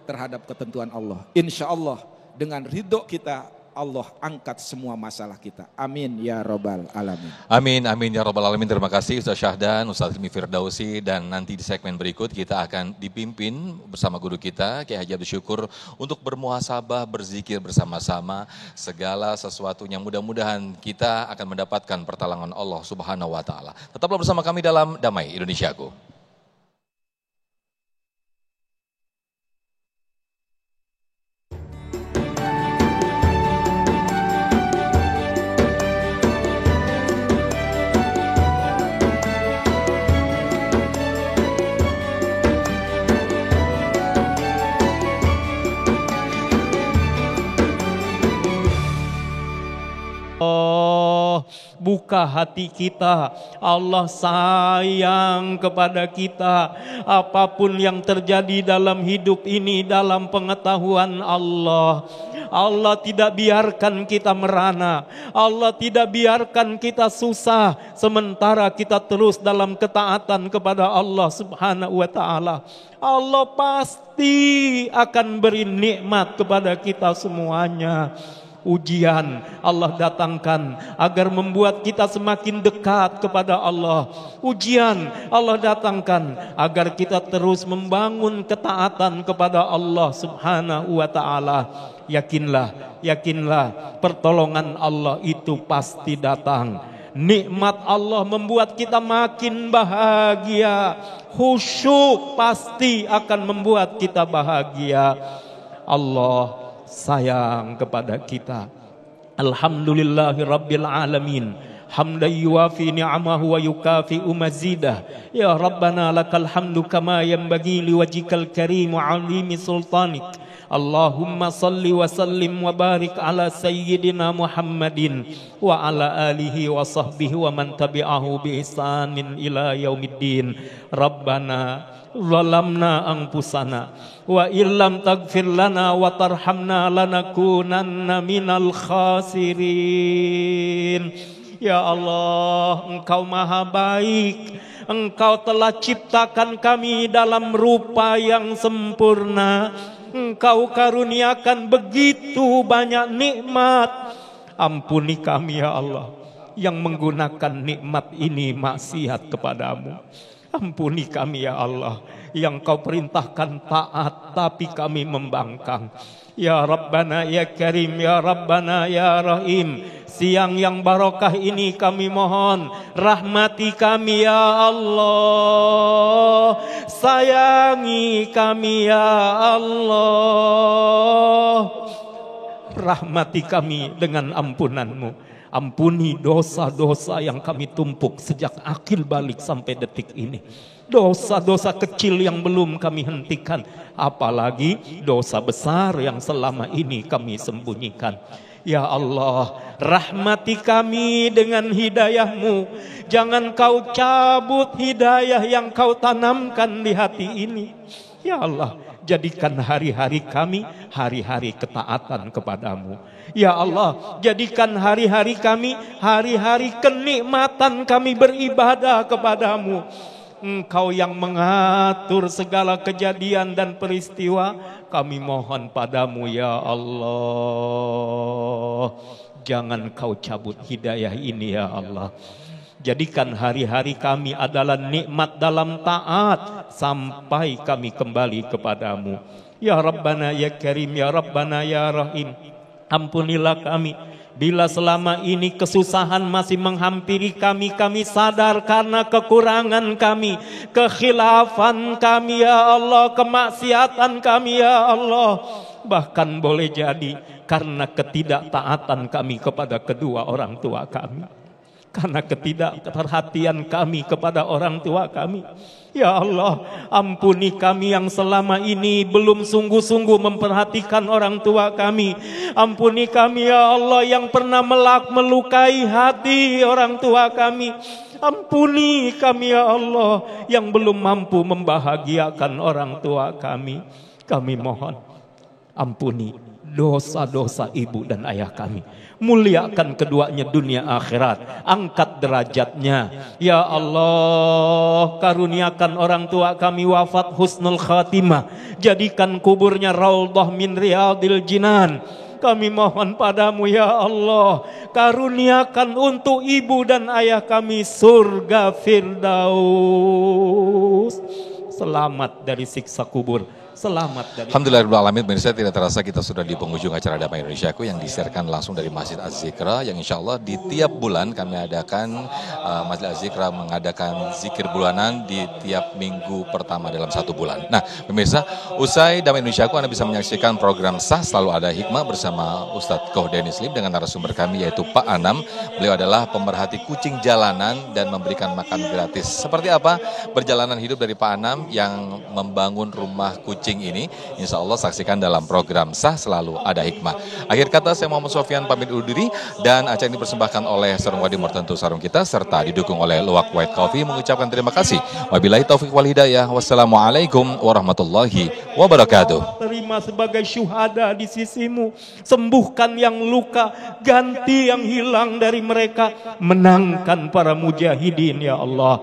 terhadap ketentuan Allah. Insya Allah dengan ridho kita Allah angkat semua masalah kita. Amin ya rabbal alamin. Amin ya rabbal alamin. Terima kasih Ustaz Syahdan, Ustaz Hilmi Firdausi, dan nanti di segmen berikut kita akan dipimpin bersama guru kita Kiai Haji Abdul Syukur untuk bermuhasabah, berzikir bersama-sama segala sesuatunya. Mudah-mudahan kita akan mendapatkan pertolongan Allah Subhanahu wa taala. Tetaplah bersama kami dalam Damai Indonesiaku. Buka hati kita, Allah sayang kepada kita. Apapun yang terjadi dalam hidup ini dalam pengetahuan Allah. Allah tidak biarkan kita merana, Allah tidak biarkan kita susah, sementara kita terus dalam ketaatan kepada Allah Subhanahu wa taala. Allah pasti akan beri nikmat kepada kita semuanya. Ujian Allah datangkan agar membuat kita semakin dekat kepada Allah. Ujian Allah datangkan agar kita terus membangun ketaatan kepada Allah Subhanahu wa taala. Yakinlah pertolongan Allah itu pasti datang. Nikmat Allah membuat kita makin bahagia. Khusyuk pasti akan membuat kita bahagia. Allah sayang kepada kita. Alhamdulillahi rabbil alamin. Hamdan yuwafi ni'amahu wa yukafi'u mazidah. Ya Rabbana lakal hamdu kama yanbaghi liwajhikal karim wa 'azimi sultanik. Allahumma salli wa sallim wa barik ala sayyidina Muhammadin wa ala alihi wa sahbihi wa man tabi'ahu bi ihsanin ila yaumiddin. Rabbana zalamna anfusana wa illam taghfir lana wa tarhamna lanakunanna minal khasirin. Ya Allah, Engkau maha baik. Engkau telah ciptakan kami dalam rupa yang sempurna. Engkau karuniakan begitu banyak nikmat. Ampuni kami ya Allah yang menggunakan nikmat ini maksiat kepadamu. Ampuni kami ya Allah yang Kau perintahkan taat tapi kami membangkang. Ya Rabbana ya Karim, ya Rabbana ya Rahim. Siang yang barokah ini kami mohon rahmati kami ya Allah. Sayangi kami ya Allah. Rahmati kami dengan ampunan-Mu. Ampuni dosa-dosa yang kami tumpuk sejak akil balik sampai detik ini. Dosa-dosa kecil yang belum kami hentikan. Apalagi dosa besar yang selama ini kami sembunyikan. Ya Allah, rahmati kami dengan hidayah-Mu. Jangan Kau cabut hidayah yang Kau tanamkan di hati ini. Ya Allah, jadikan hari-hari kami hari-hari ketaatan kepadamu. Ya Allah, jadikan hari-hari kami hari-hari kenikmatan kami beribadah kepadamu. Engkau yang mengatur segala kejadian dan peristiwa. Kami mohon padamu ya Allah. Jangan Kau cabut hidayah ini ya Allah. Jadikan hari-hari kami adalah nikmat dalam taat sampai kami kembali kepadamu. Ya Rabbana ya Karim, ya Rabbana ya Rahim. Ampunilah kami Bila selama ini kesusahan masih menghampiri kami, kami sadar karena kekurangan kami, kekhilafan kami ya Allah, kemaksiatan kami ya Allah. Bahkan boleh jadi karena ketidaktaatan kami kepada kedua orang tua kami, karena ketidakperhatian kami kepada orang tua kami. Ya Allah, ampuni kami yang selama ini belum sungguh-sungguh memperhatikan orang tua kami. Ampuni kami ya Allah yang pernah melukai hati orang tua kami. Ampuni kami ya Allah yang belum mampu membahagiakan orang tua kami. Kami mohon ampuni dosa-dosa ibu dan ayah kami. Muliakan keduanya dunia akhirat, angkat derajatnya. Ya Allah, karuniakan orang tua kami wafat husnul khatimah, jadikan kuburnya raudhah min riyadil jinan. Kami mohon padamu ya Allah, karuniakan untuk ibu dan ayah kami surga firdaus. Selamat dari siksa kubur. Selamat dari Alhamdulillahirrahmanirrahim. Pemirsa, tidak terasa kita sudah di penghujung acara Damai Indonesiaku yang disiarkan langsung dari Masjid Az-Zikra, yang insya Allah di tiap bulan kami adakan, Masjid Az-Zikra mengadakan zikir bulanan di tiap minggu pertama dalam satu bulan. Nah pemirsa, usai Damai Indonesiaku Anda bisa menyaksikan program Sah Selalu Ada Hikmah bersama Ustadz Koh Dennis Lim dengan narasumber kami yaitu Pak Anam. Beliau adalah pemerhati kucing jalanan dan memberikan makan gratis. Seperti apa perjalanan hidup dari Pak Anam yang membangun rumah kucing ini, insya Allah saksikan dalam program Sah Selalu Ada Hikmah. Akhir kata, saya Muhammad Sofyan pamit undur diri, dan acara ini dipersembahkan oleh Sarung Wadi Mertentu Sarung Kita serta didukung oleh Luwak White Coffee, mengucapkan terima kasih. Wabillahi taufiq wal hidayah. Wassalamualaikum warahmatullahi wabarakatuh. Terima sebagai syuhada di sisimu, sembuhkan yang luka, ganti yang hilang dari mereka, menangkan para mujahidin ya Allah.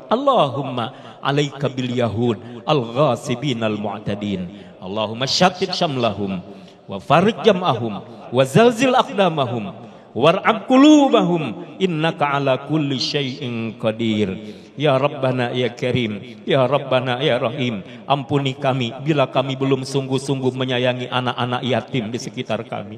Allahumma alaika bil yahud al-ghasibin al-mu'tadin. Allahumma syattid syamlahum wa farik jam'ahum wa zalzil aqdamahum war'ab qulubahum innaka ala kulli syai'in qadir. Ya Rabbana ya Karim, ya Rabbana ya Rahim, ampuni kami bila kami belum sungguh-sungguh menyayangi anak-anak yatim di sekitar kami.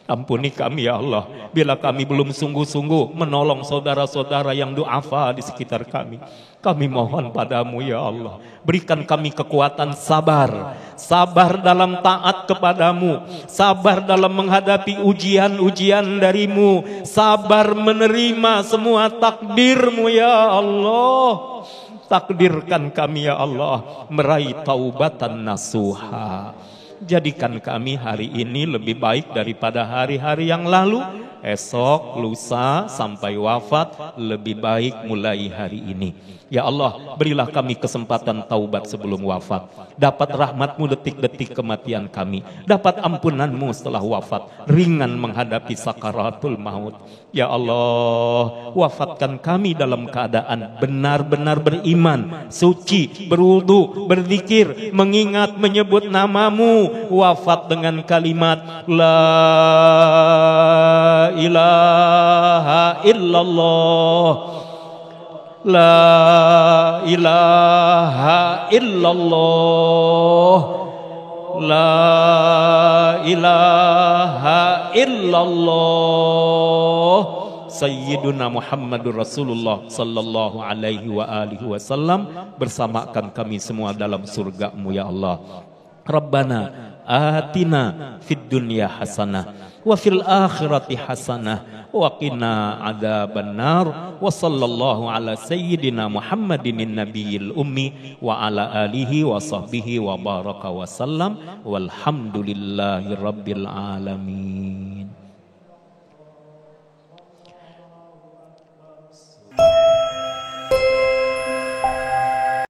Ampuni kami ya Allah bila kami belum sungguh-sungguh menolong saudara-saudara yang du'afa di sekitar kami. Kami mohon padamu ya Allah, berikan kami kekuatan sabar, sabar dalam taat kepadamu, sabar dalam menghadapi ujian-ujian darimu, sabar menerima semua takdirmu ya Allah. Takdirkan kami ya Allah meraih taubatan nasuha. Jadikan kami hari ini lebih baik daripada hari-hari yang lalu. Esok, lusa, sampai wafat lebih baik mulai hari ini. Ya Allah, berilah kami kesempatan taubat sebelum wafat. Dapat rahmat-Mu detik-detik kematian kami. Dapat ampunan-Mu setelah wafat. Ringan menghadapi sakaratul maut. Ya Allah, wafatkan kami dalam keadaan benar-benar beriman, suci, berwudu, berzikir, mengingat, menyebut nama-Mu. Wafat dengan kalimat La ilaha illallah, La ilaha illallah, La ilaha illallah. Sayyiduna Muhammadur Rasulullah sallallahu alaihi wa alihi wasallam bersamakan kami semua dalam surga-Mu ya Allah. Rabbana atina fid dunya hasanah wa fil akhirati hasanah wa qina adzabannar. Wa sallallahu ala sayyidina Muhammadin nabiyil ummi wa ala alihi wa sahbihi wa baraka wa sallam walhamdulillahi rabbil alamin.